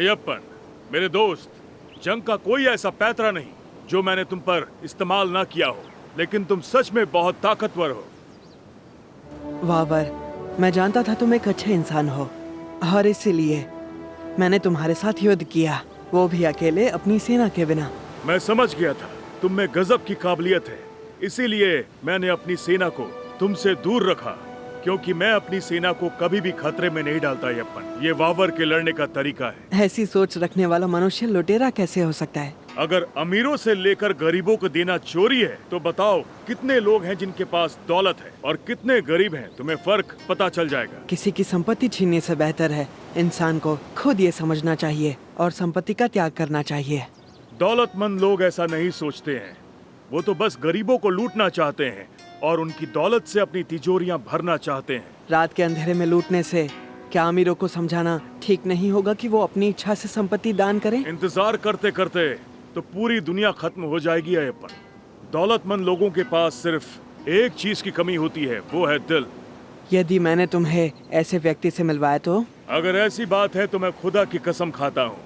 अय्यप्पन, मेरे दोस्त, जंग का कोई ऐसा पैतरा नहीं जो मैंने तुम पर इस्तेमाल ना किया हो, लेकिन तुम सच में बहुत ताकतवर हो। वावर, मैं जानता था तुम एक अच्छे इंसान हो और इसीलिए मैंने तुम्हारे साथ युद्ध किया, वो भी अकेले अपनी सेना के बिना। मैं समझ गया था तुम में गजब की काबिलियत है, इसीलिए मैंने अपनी सेना को तुमसे दूर रखा, क्योंकि मैं अपनी सेना को कभी भी खतरे में नहीं डालता अय्यप्पन। ये वावर के लड़ने का तरीका है। ऐसी सोच रखने वाला मनुष्य लुटेरा कैसे हो सकता है? अगर अमीरों से लेकर गरीबों को देना चोरी है, तो बताओ कितने लोग हैं जिनके पास दौलत है और कितने गरीब हैं? तुम्हें फर्क पता चल जाएगा। किसी की संपत्ति छीनने से बेहतर है इंसान को खुद ये समझना चाहिए और संपत्ति का त्याग करना चाहिए। दौलतमंद लोग ऐसा नहीं सोचते हैं, वो तो बस गरीबों को लूटना चाहते हैं और उनकी दौलत से अपनी तिजोरियां भरना चाहते हैं। रात के अंधेरे में लूटने से क्या अमीरों को समझाना ठीक नहीं होगा कि वो अपनी इच्छा से संपत्ति दान करें? इंतजार करते करते तो पूरी दुनिया खत्म हो जाएगी अय्यप्पन। दौलतमंद लोगों के पास सिर्फ एक चीज की कमी होती है, वो है दिल। यदि मैंने तुम्हें ऐसे व्यक्ति से मिलवाया तो? अगर ऐसी बात है तो मैं खुदा की कसम खाता हूँ,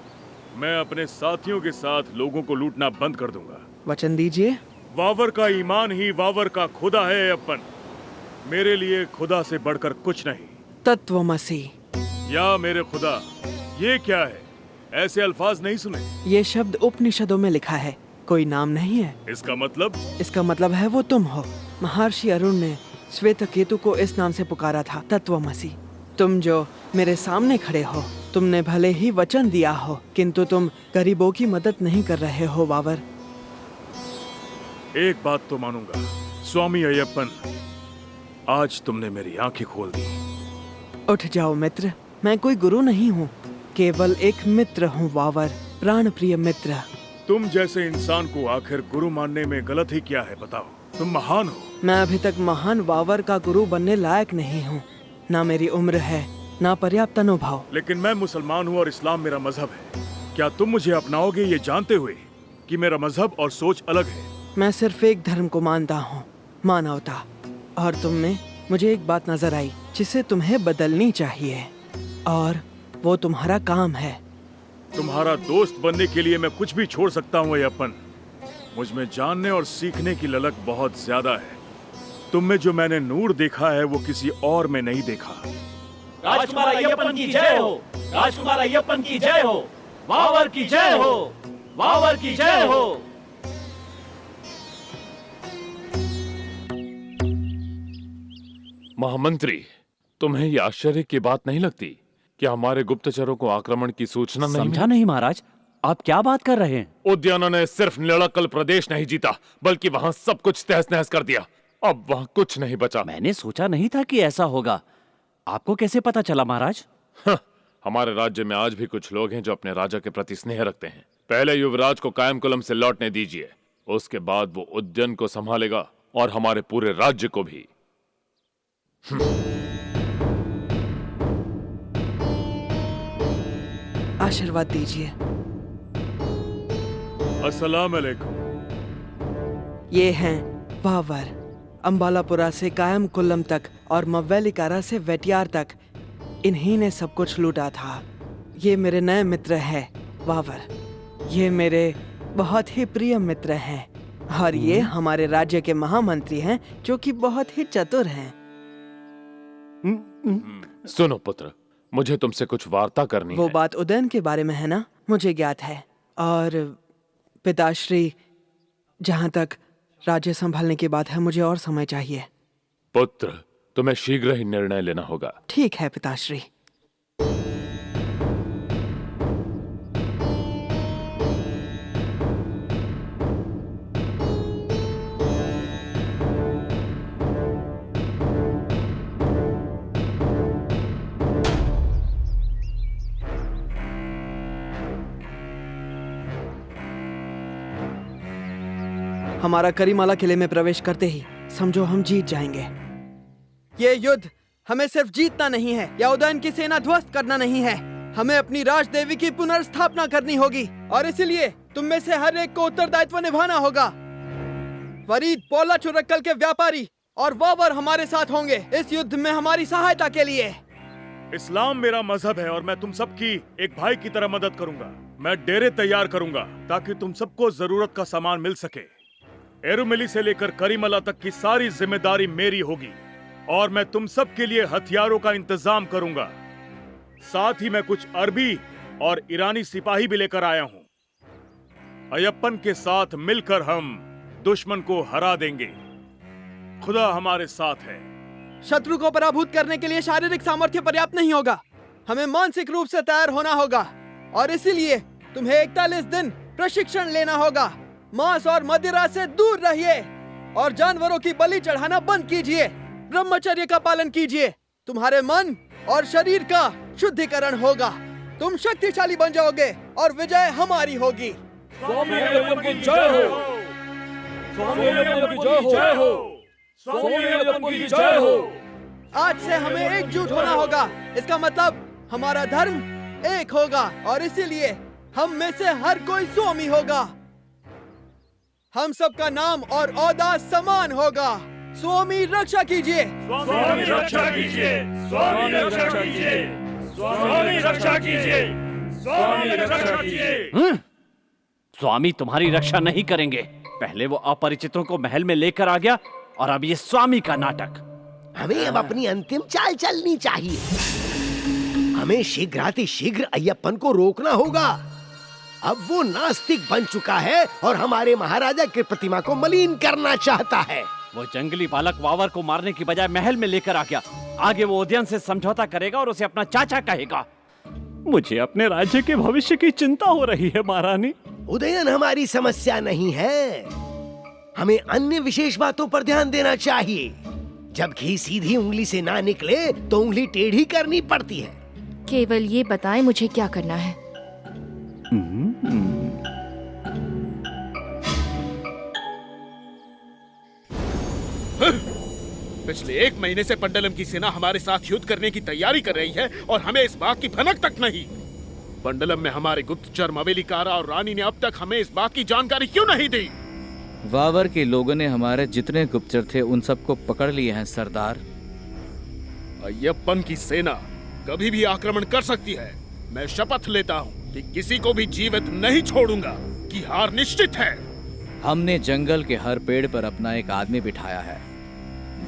मैं अपने साथियों के साथ लोगों को लूटना बंद कर दूंगा। वचन दीजिए। वावर का ईमान ही वावर का खुदा है अय्यप्पन। मेरे लिए खुदा से बढ़कर कुछ नहीं। तत्वमसी। या मेरे खुदा, ये क्या है? ऐसे अल्फाज नहीं सुने। ये शब्द उपनिषदों में लिखा है, कोई नाम नहीं है। इसका मतलब? इसका मतलब है वो तुम हो। महर्षि अरुण ने श्वेत केतु को इस नाम से पुकारा था, तत्वमसी। तुम जो मेरे सामने खड़े हो, तुमने भले ही वचन दिया हो, किंतु तुम गरीबों की मदद नहीं कर रहे हो वावर। एक बात तो मानूंगा, स्वामी अय्यप्पन, आज तुमने मेरी आंखें खोल दी। उठ जाओ मित्र, मैं कोई गुरु नहीं हूँ, केवल एक मित्र हूँ वावर, प्राण प्रिय मित्र। तुम जैसे इंसान को आखिर गुरु मानने में गलत ही क्या है बताओ? तुम महान हो। मैं अभी तक महान वावर का गुरु बनने लायक नहीं हूँ, ना मेरी उम्र है, ना पर्याप्त अनुभव। लेकिन मैं मुसलमान हूँ और इस्लाम मेरा मजहब है। क्या तुम मुझे अपनाओगे ये जानते हुए कि मेरा मजहब और सोच अलग है? मैं सिर्फ एक धर्म को मानता हूँ, मानवता। और तुम में मुझे एक बात नजर आई जिसे तुम्हें बदलनी चाहिए, और वो तुम्हारा काम है। तुम्हारा दोस्त बनने के लिए मैं कुछ भी छोड़ सकता हूँ अय्यप्पन। मुझ में जानने और सीखने की ललक बहुत ज्यादा है। तुम में जो मैंने नूर देखा है वो किसी और में नहीं देखा। राजकुमार अय्यप्पन की जय हो, राजकुमार अय्यप्पन की जय हो, वावर की जय हो, वावर की जय हो। महामंत्री, तुम्हें ये आश्चर्य की बात नहीं लगती कि हमारे गुप्तचरों को आक्रमण की सूचना नहीं समझा नहीं महाराज, आप क्या बात कर रहे हैं? उद्याना ने सिर्फ निलक्कल प्रदेश नहीं जीता, बल्कि वहाँ सब कुछ तहस नहस कर दिया। अब वहाँ कुछ नहीं बचा। मैंने सोचा नहीं था कि ऐसा होगा। आपको कैसे पता चला महाराज? हमारे राज्य में आज भी कुछ लोग हैं जो अपने राजा के प्रति स्नेह रखते हैं। पहले युवराज को कायमकुलम से लौटने दीजिए, उसके बाद वो उद्यान को संभालेगा और हमारे पूरे राज्य को भी। आशीर्वाद दीजिए। अस्सलाम अलैकुम। ये हैं वावर, अंबालापुरा से कायमकुलम तक और मव्वेलिकारा से वेटियार तक, इन्हीं ने सब कुछ लूटा था। ये मेरे नए मित्र हैं वावर, ये मेरे बहुत ही प्रिय मित्र हैं, और ये हमारे राज्य के महामंत्री हैं जो कि बहुत ही चतुर हैं। सुनो पुत्र, मुझे तुमसे कुछ वार्ता करनी वो है। बात उदयन के बारे में है ना? मुझे ज्ञात है। और पिताश्री, जहाँ तक राज्य संभालने की बात है, मुझे और समय चाहिए। पुत्र, तुम्हें शीघ्र ही निर्णय लेना होगा। ठीक है पिताश्री। हमारा करीमाला किले में प्रवेश करते ही समझो हम जीत जाएंगे। ये युद्ध हमें सिर्फ जीतना नहीं है या उदयन की सेना ध्वस्त करना नहीं है, हमें अपनी राजदेवी की पुनर्स्थापना करनी होगी, और इसलिए तुम में से हर एक को उत्तरदायित्व निभाना होगा। फरीद, पोला चुरक्कल के व्यापारी और वावर हमारे साथ होंगे इस युद्ध में हमारी सहायता के लिए। इस्लाम मेरा मजहब है और मैं तुम सबकी एक भाई की तरह मदद करूंगा। मैं डेरे तैयार करूंगा ताकि तुम सबको जरूरत का सामान मिल सके। एरुमिली से लेकर करीमला तक की सारी जिम्मेदारी मेरी होगी और मैं तुम सब के लिए हथियारों का इंतजाम करूंगा। साथ ही मैं कुछ अरबी और ईरानी सिपाही भी लेकर आया हूं। अय्यप्पन के साथ मिलकर हम दुश्मन को हरा देंगे। खुदा हमारे साथ है। शत्रु को पराभूत करने के लिए शारीरिक सामर्थ्य पर्याप्त नहीं होगा, हमें मानसिक रूप से तैयार होना होगा और इसीलिए तुम्हें 41 दिन प्रशिक्षण लेना होगा। मांस और मदिरा से दूर रहिए और जानवरों की बलि चढ़ाना बंद कीजिए। ब्रह्मचर्य का पालन कीजिए। तुम्हारे मन और शरीर का शुद्धिकरण होगा। तुम शक्तिशाली बन जाओगे और विजय हमारी होगी। स्वामी अय्यप्पन की जय हो। स्वामी अय्यप्पन की जय हो। स्वामी अय्यप्पन की जय हो। आज से हमें एकजुट होना होगा। इसका मतलब हमारा धर्म एक होगा और इसीलिए हम में से हर कोई स्वामी होगा। हम सबका नाम और औहदा समान होगा। स्वामी रक्षा कीजिए। स्वामी रक्षा कीजिए। स्वामी रक्षा कीजिए। स्वामी रक्षा कीजिए। स्वामी रक्षा कीजिए। स्वामी तुम्हारी रक्षा नहीं करेंगे। पहले वो अपरिचितों को महल में लेकर आ गया और अब ये स्वामी का नाटक। हमें अब अपनी अंतिम चाल चलनी चाहिए। हमें शीघ्रातिशीघ्र अय्यप्पन को रोकना होगा। अब वो नास्तिक बन चुका है और हमारे महाराजा की प्रतिमा को मलिन करना चाहता है। वो जंगली बालक वावर को मारने की बजाय महल में लेकर आ गया। आगे वो उदयन से समझौता करेगा और उसे अपना चाचा कहेगा। मुझे अपने राज्य के भविष्य की चिंता हो रही है महारानी। उदयन हमारी समस्या नहीं है, हमें अन्य विशेष बातों पर ध्यान देना चाहिए। जब घी सीधी उंगली से ना निकले तो उंगली टेढ़ी करनी पड़ती है। केवल ये बताएं मुझे क्या करना है। पिछले 1 महीने से पंडलम की सेना हमारे साथ युद्ध करने की तैयारी कर रही है और हमें इस बात की भनक तक नहीं। पंडलम में हमारे गुप्तचर मवेलिकारा और रानी ने अब तक हमें इस बात की जानकारी क्यों नहीं दी? वावर के लोगों ने हमारे जितने गुप्तचर थे उन सबको पकड़ लिए हैं सरदार। अय्यप्पन की सेना कभी भी आक्रमण कर सकती है। मैं शपथ लेता हूँ कि किसी को भी जीवित नहीं छोड़ूंगा, कि हार निश्चित है। हमने जंगल के हर पेड़ पर अपना एक आदमी बिठाया है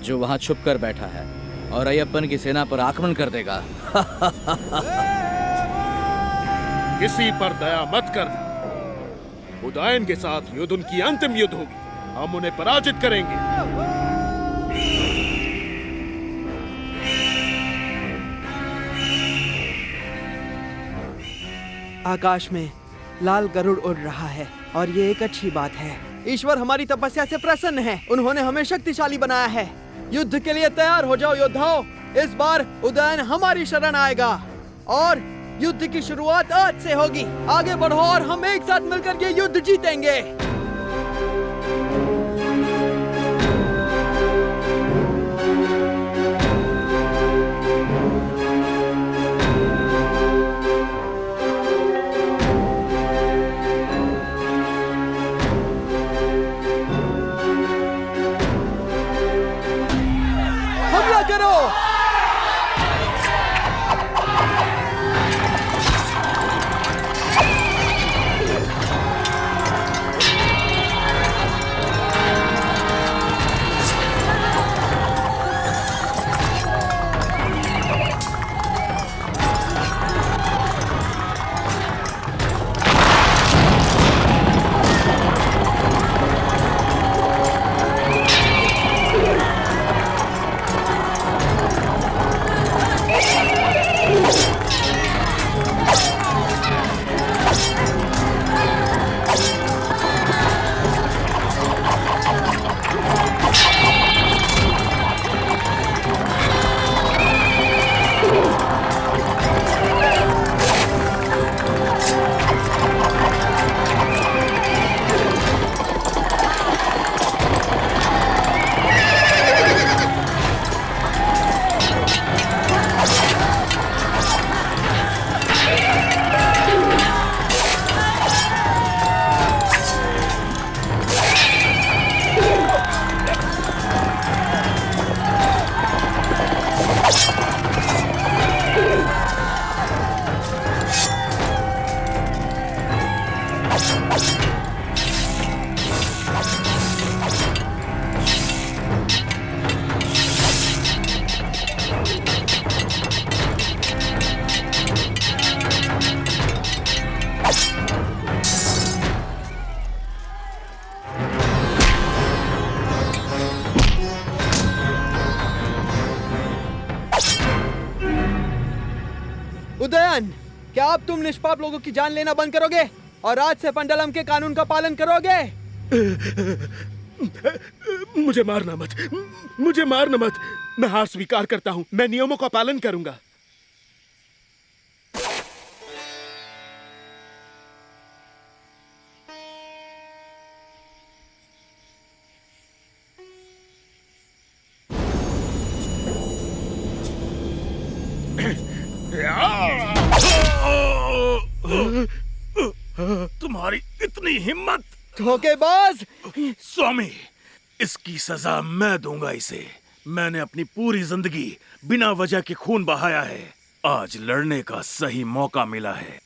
जो वहाँ छुप कर बैठा है और अय्यप्पन की सेना पर आक्रमण कर देगा। किसी पर दया मत करना। उदयन के साथ युद्ध उनकी अंतिम युद्ध होगी। हम उन्हें पराजित करेंगे। आकाश में लाल गरुड़ उड़ रहा है और ये एक अच्छी बात है। ईश्वर हमारी तपस्या से प्रसन्न है। उन्होंने हमें शक्तिशाली बनाया है। युद्ध के लिए तैयार हो जाओ योद्धाओ। इस बार उदयन हमारी शरण आएगा और युद्ध की शुरुआत आज से होगी। आगे बढ़ो और हम एक साथ मिलकर ये युद्ध जीतेंगे। हमला करो। उदयन, क्या अब तुम निष्पाप लोगों की जान लेना बंद करोगे और आज से पंडलम के कानून का पालन करोगे? मुझे मारना मत, मुझे मारना मत। मैं हार स्वीकार करता हूँ, मैं नियमों का पालन करूंगा। तुम्हारी इतनी हिम्मत! धोखेबाज! स्वामी, इसकी सजा मैं दूंगा इसे। मैंने अपनी पूरी जिंदगी बिना वजह के खून बहाया है। आज लड़ने का सही मौका मिला है।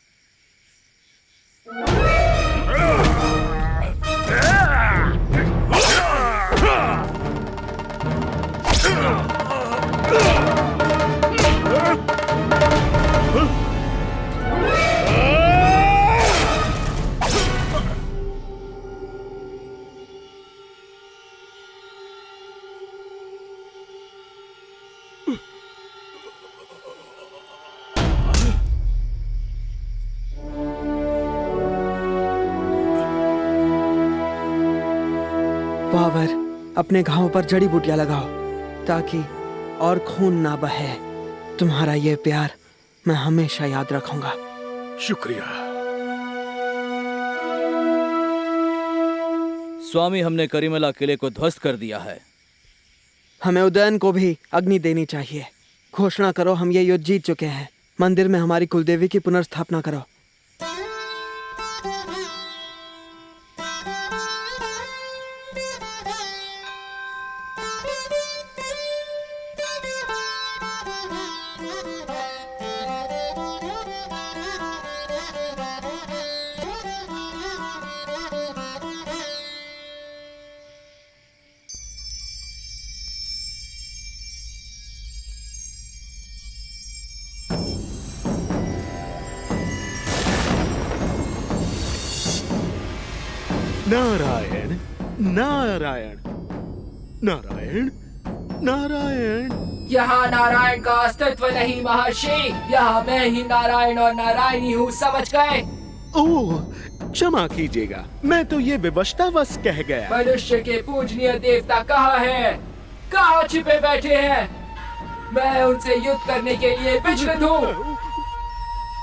वावर, अपने घावों पर जड़ी बूटियां लगाओ ताकि और खून ना बहे। तुम्हारा ये प्यार मैं हमेशा याद रखूंगा। शुक्रिया। स्वामी, हमने करीमला किले को ध्वस्त कर दिया है। हमें उदयन को भी अग्नि देनी चाहिए। घोषणा करो हम ये युद्ध जीत चुके हैं। मंदिर में हमारी कुलदेवी की पुनर्स्थापना करो। नारायण नारायण नारायण नारायण। यहाँ नारायण का अस्तित्व नहीं महर्षि। यहाँ मैं ही नारायण और नारायणी हूँ, समझ गए? ओह, क्षमा कीजिएगा, मैं तो ये विवशतावश कह गया। मनुष्य के पूजनीय देवता कहाँ है? कहाँ छिपे बैठे हैं? मैं उनसे युद्ध करने के लिए विचलित हूँ।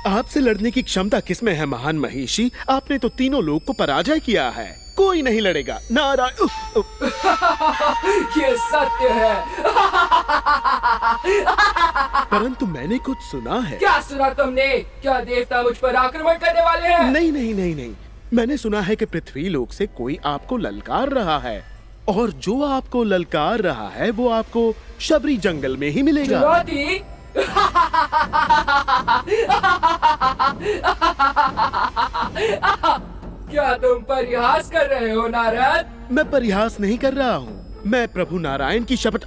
आपसे लड़ने की क्षमता किसमें है महान महिषी? आपने तो तीनों लोग को पराजय किया है। कोई नहीं लड़ेगा। नारायण। ये सत्य है। परंतु मैंने कुछ सुना है। क्या सुना तुमने? क्या देवता मुझ पर आक्रमण करने वाले हैं? नहीं नहीं नहीं नहीं, मैंने सुना है कि पृथ्वी लोक से कोई आपको ललकार रहा है, और जो आपको ललकार रहा है वो आपको शबरी जंगल में ही मिलेगा। चुनौती? क्या तुम परिहास कर रहे हो नारद? मैं परिहास नहीं कर रहा हूँ। मैं प्रभु नारायण की शपथ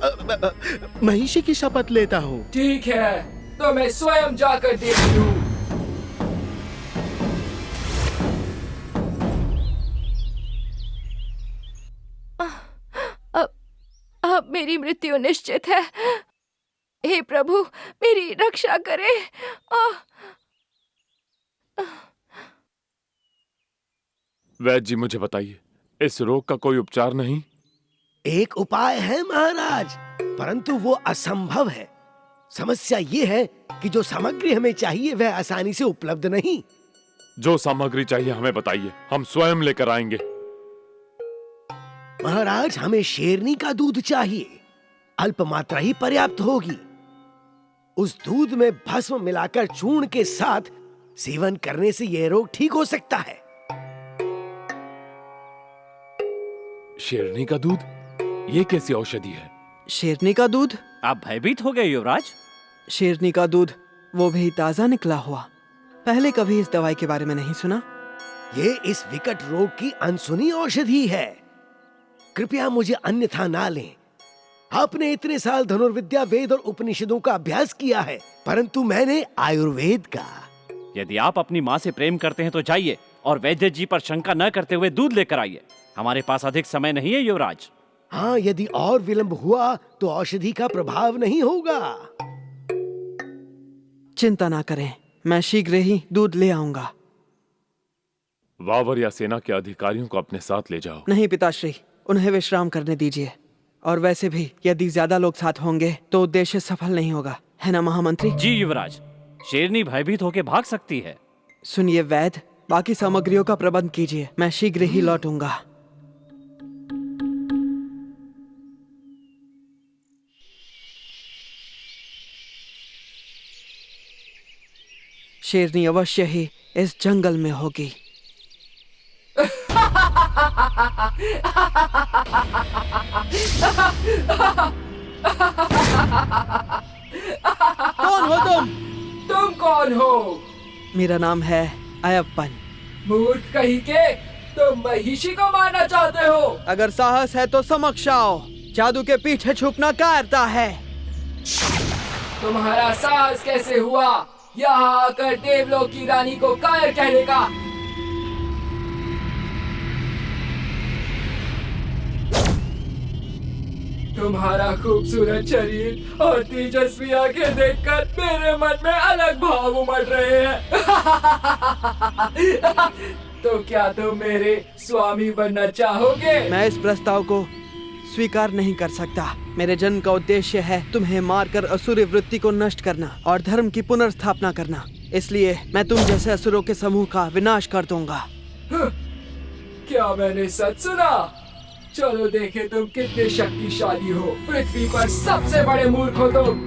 महिषी की शपथ लेता हूँ। ठीक है, तो मैं स्वयं जाकर देखती हूँ। अब मेरी मृत्यु निश्चित है। हे प्रभु, मेरी रक्षा करें। वैद्य जी, मुझे बताइए, इस रोग का कोई उपचार नहीं? एक उपाय है महाराज, परंतु वो असंभव है। समस्या ये है कि जो सामग्री हमें चाहिए वह आसानी से उपलब्ध नहीं। जो सामग्री चाहिए हमें बताइए, हम स्वयं लेकर आएंगे। महाराज, हमें शेरनी का दूध चाहिए। अल्प मात्रा ही पर्याप्त होगी। उस दूध में भस्म मिलाकर चूर्ण के साथ सेवन करने से यह रोग ठीक हो सकता है। शेरनी का दूध? ये कैसी औषधि है? शेरनी का दूध? आप भयभीत हो गए युवराज? शेरनी का दूध, वो भी ताजा निकला हुआ। पहले कभी इस दवाई के बारे में नहीं सुना। ये इस विकट रोग की अनसुनी औषधि है। कृपया मुझे अन्यथा ना लें। आपने इतने साल धनुर्विद्या, वेद और उपनिषदों का अभ्यास किया है, परंतु मैंने आयुर्वेद का। यदि आप अपनी माँ से प्रेम करते हैं तो जाइए और वैद्य जी पर शंका न करते हुए दूध लेकर आइए। हमारे पास अधिक समय नहीं है युवराज। हाँ, यदि और विलंब हुआ तो औषधि का प्रभाव नहीं होगा। चिंता ना करें, मैं शीघ्र ही दूध ले आऊंगा। वावर या सेना के अधिकारियों को अपने साथ ले जाओ। नहीं पिताश्री, उन्हें विश्राम करने दीजिए। और वैसे भी यदि ज्यादा लोग साथ होंगे तो उद्देश्य सफल नहीं होगा, है ना महामंत्री? जी युवराज, शेरनी भयभीत होकर भाग सकती है। सुनिए वैद्य, बाकी सामग्रियों का प्रबंध कीजिए, मैं शीघ्र ही लौटूंगा। शेरनी अवश्य ही इस जंगल में होगी। कौन हो तुम? तुम कौन हो? मेरा नाम है अयप्पन। मूर्ख कहीं के, तुम महिषी को मारना चाहते हो? अगर साहस है तो समक्ष आओ। जादू के पीछे छुपना कायरता है। तुम्हारा साहस कैसे हुआ यहाँ आकर देवलोक की रानी को कायर कहने का? तुम्हारा खूबसूरत शरीर और तेजस्वी आंखें देखकर मेरे मन में अलग भाव उमड़ रहे हैं। तो क्या तुम मेरे स्वामी बनना चाहोगे? मैं इस प्रस्ताव को स्वीकार नहीं कर सकता। मेरे जन्म का उद्देश्य है तुम्हें मारकर असुर वृत्ति को नष्ट करना और धर्म की पुनर्स्थापना करना। इसलिए मैं तुम जैसे असुरों के समूह का विनाश कर दूंगा। क्या मैंने सच सुना? चलो देखे तुम कितने शक्तिशाली हो। पृथ्वी पर सबसे बड़े मूर्ख हो तुम।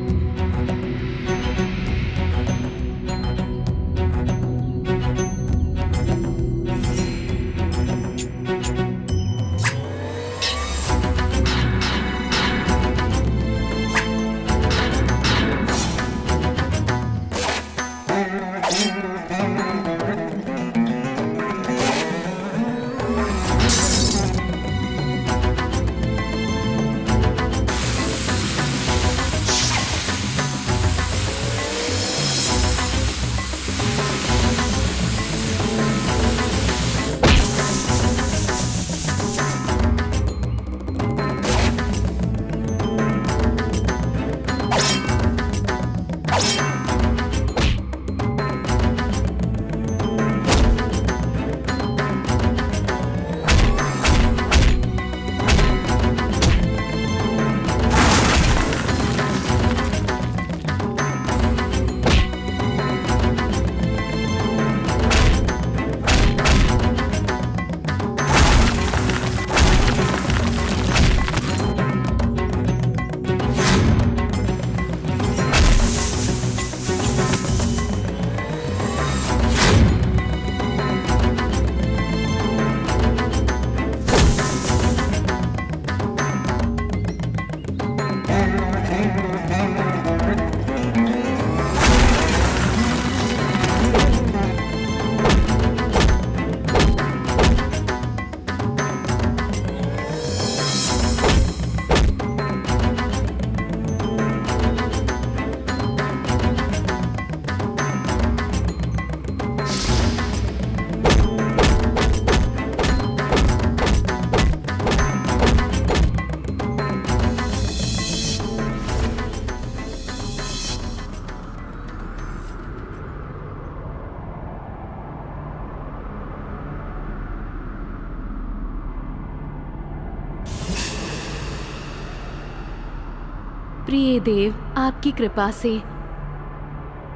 प्रिय देव, आपकी कृपा से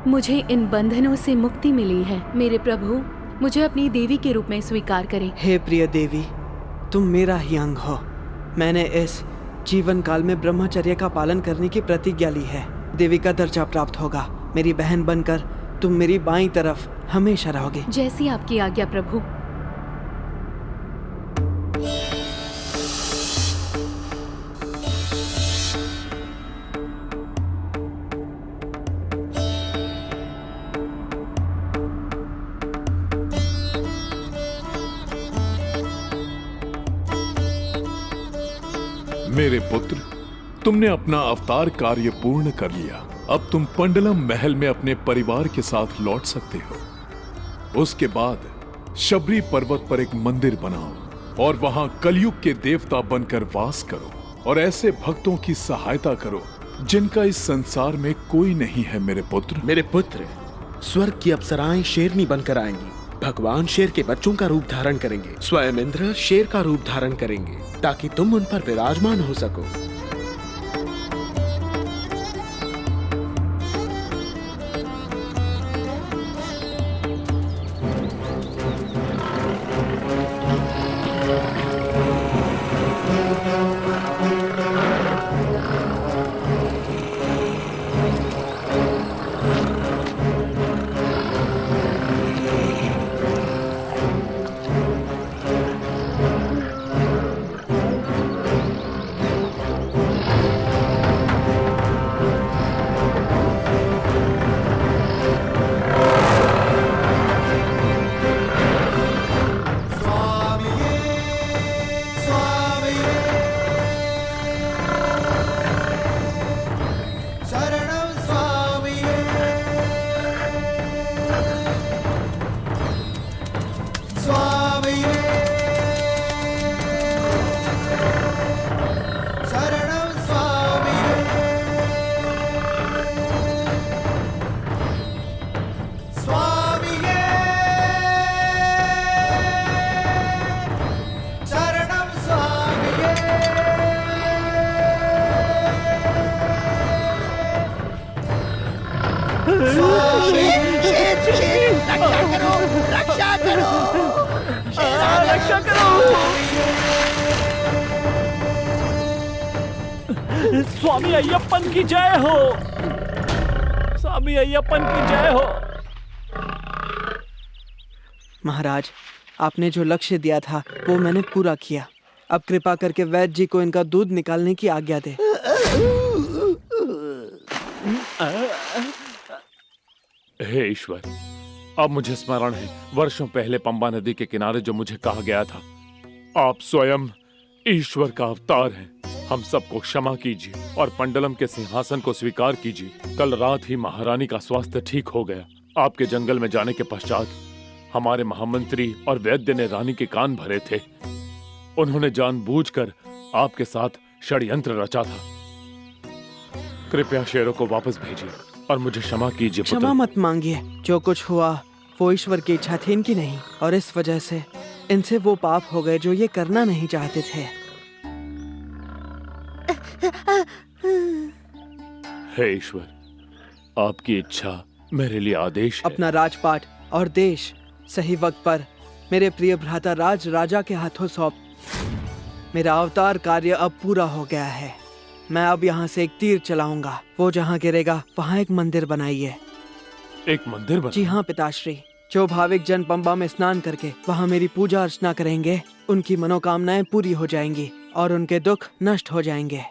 मुझे इन बंधनों से मुक्ति मिली है। मेरे प्रभु, मुझे अपनी देवी के रूप में स्वीकार करें। हे प्रिय देवी, तुम मेरा ही अंग हो। मैंने इस जीवन काल में ब्रह्मचर्य का पालन करने की प्रतिज्ञा ली है। देवी का दर्जा प्राप्त होगा। मेरी बहन बनकर तुम मेरी बाईं तरफ हमेशा रहोगे। जैसी आपकी आज्ञा प्रभु। मेरे पुत्र, तुमने अपना अवतार कार्य पूर्ण कर लिया। अब तुम पंडलम महल में अपने परिवार के साथ लौट सकते हो। उसके बाद शबरी पर्वत पर एक मंदिर बनाओ और वहां कलयुग के देवता बनकर वास करो और ऐसे भक्तों की सहायता करो जिनका इस संसार में कोई नहीं है। मेरे पुत्र, स्वर्ग की अप्सराएं शेरनी बनकर आएंगी। भगवान शेर के बच्चों का रूप धारण करेंगे। स्वयं इंद्र शेर का रूप धारण करेंगे ताकि तुम उन पर विराजमान हो सको। रक्षा करो। स्वामी अय्यप्पन की जय हो। स्वामी अय्यप्पन की जय हो। महाराज, आपने जो लक्ष्य दिया था वो मैंने पूरा किया। अब कृपा करके वैद्य जी को इनका दूध निकालने की आज्ञा दे। हे ईश्वर, अब मुझे स्मरण है वर्षों पहले पंबा नदी के किनारे जो मुझे कहा गया था, आप स्वयं ईश्वर का अवतार हैं। हम सबको क्षमा कीजिए और पंडलम के सिंहासन को स्वीकार कीजिए। कल रात ही महारानी का स्वास्थ्य ठीक हो गया। आपके जंगल में जाने के पश्चात हमारे महामंत्री और वैद्य ने रानी के कान भरे थे। उन्होंने जानबूझकर आपके साथ षड्यंत्र रचा था। कृपया शेरों को वापस भेजिए और मुझे क्षमा कीजिए। क्षमा मत मांगिए। जो कुछ हुआ वो ईश्वर की इच्छा थी, इनकी नहीं, और इस वजह से इनसे वो पाप हो गए जो ये करना नहीं चाहते थे। हे ईश्वर, आपकी इच्छा मेरे लिए आदेश है। अपना राजपाट और देश सही वक्त पर मेरे प्रिय भ्राता राजा के हाथों सौंप। मेरा अवतार कार्य अब पूरा हो गया है। मैं अब यहाँ से एक तीर चलाऊंगा। वो जहाँ गिरेगा वहाँ एक मंदिर बनाइए। एक मंदिर जी हाँ पिताश्री। जो भाविक जन पंबा में स्नान करके वहाँ मेरी पूजा अर्चना करेंगे, उनकी मनोकामनाएं पूरी हो जाएंगी और उनके दुख नष्ट हो जाएंगे।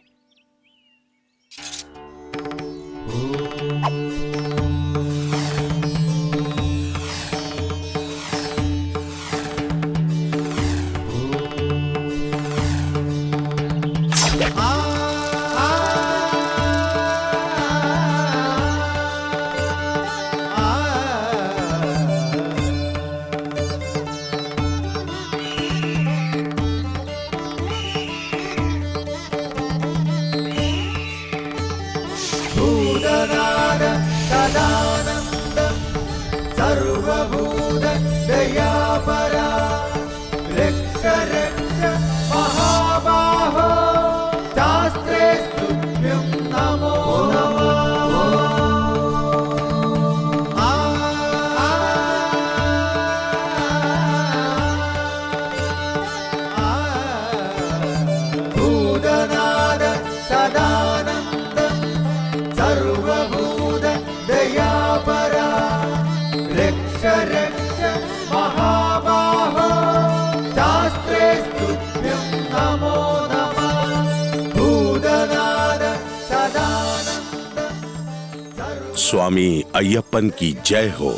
स्वामी अय्यप्पन की जय हो।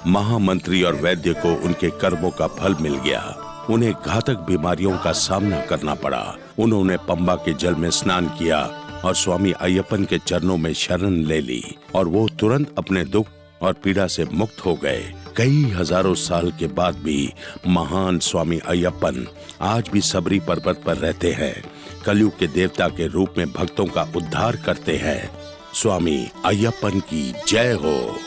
महामंत्री और वैद्य को उनके कर्मों का फल मिल गया। उन्हें घातक बीमारियों का सामना करना पड़ा। उन्होंने पंबा के जल में स्नान किया और स्वामी अय्यप्पन के चरणों में शरण ले ली और वो तुरंत अपने दुख और पीड़ा से मुक्त हो गए। कई हजारों साल के बाद भी महान स्वामी अय्यप्पन आज भी सबरी पर्वत पर रहते हैं। कलयुग के देवता के रूप में भक्तों का उद्धार करते हैं। स्वामी अय्यप्पन की जय हो।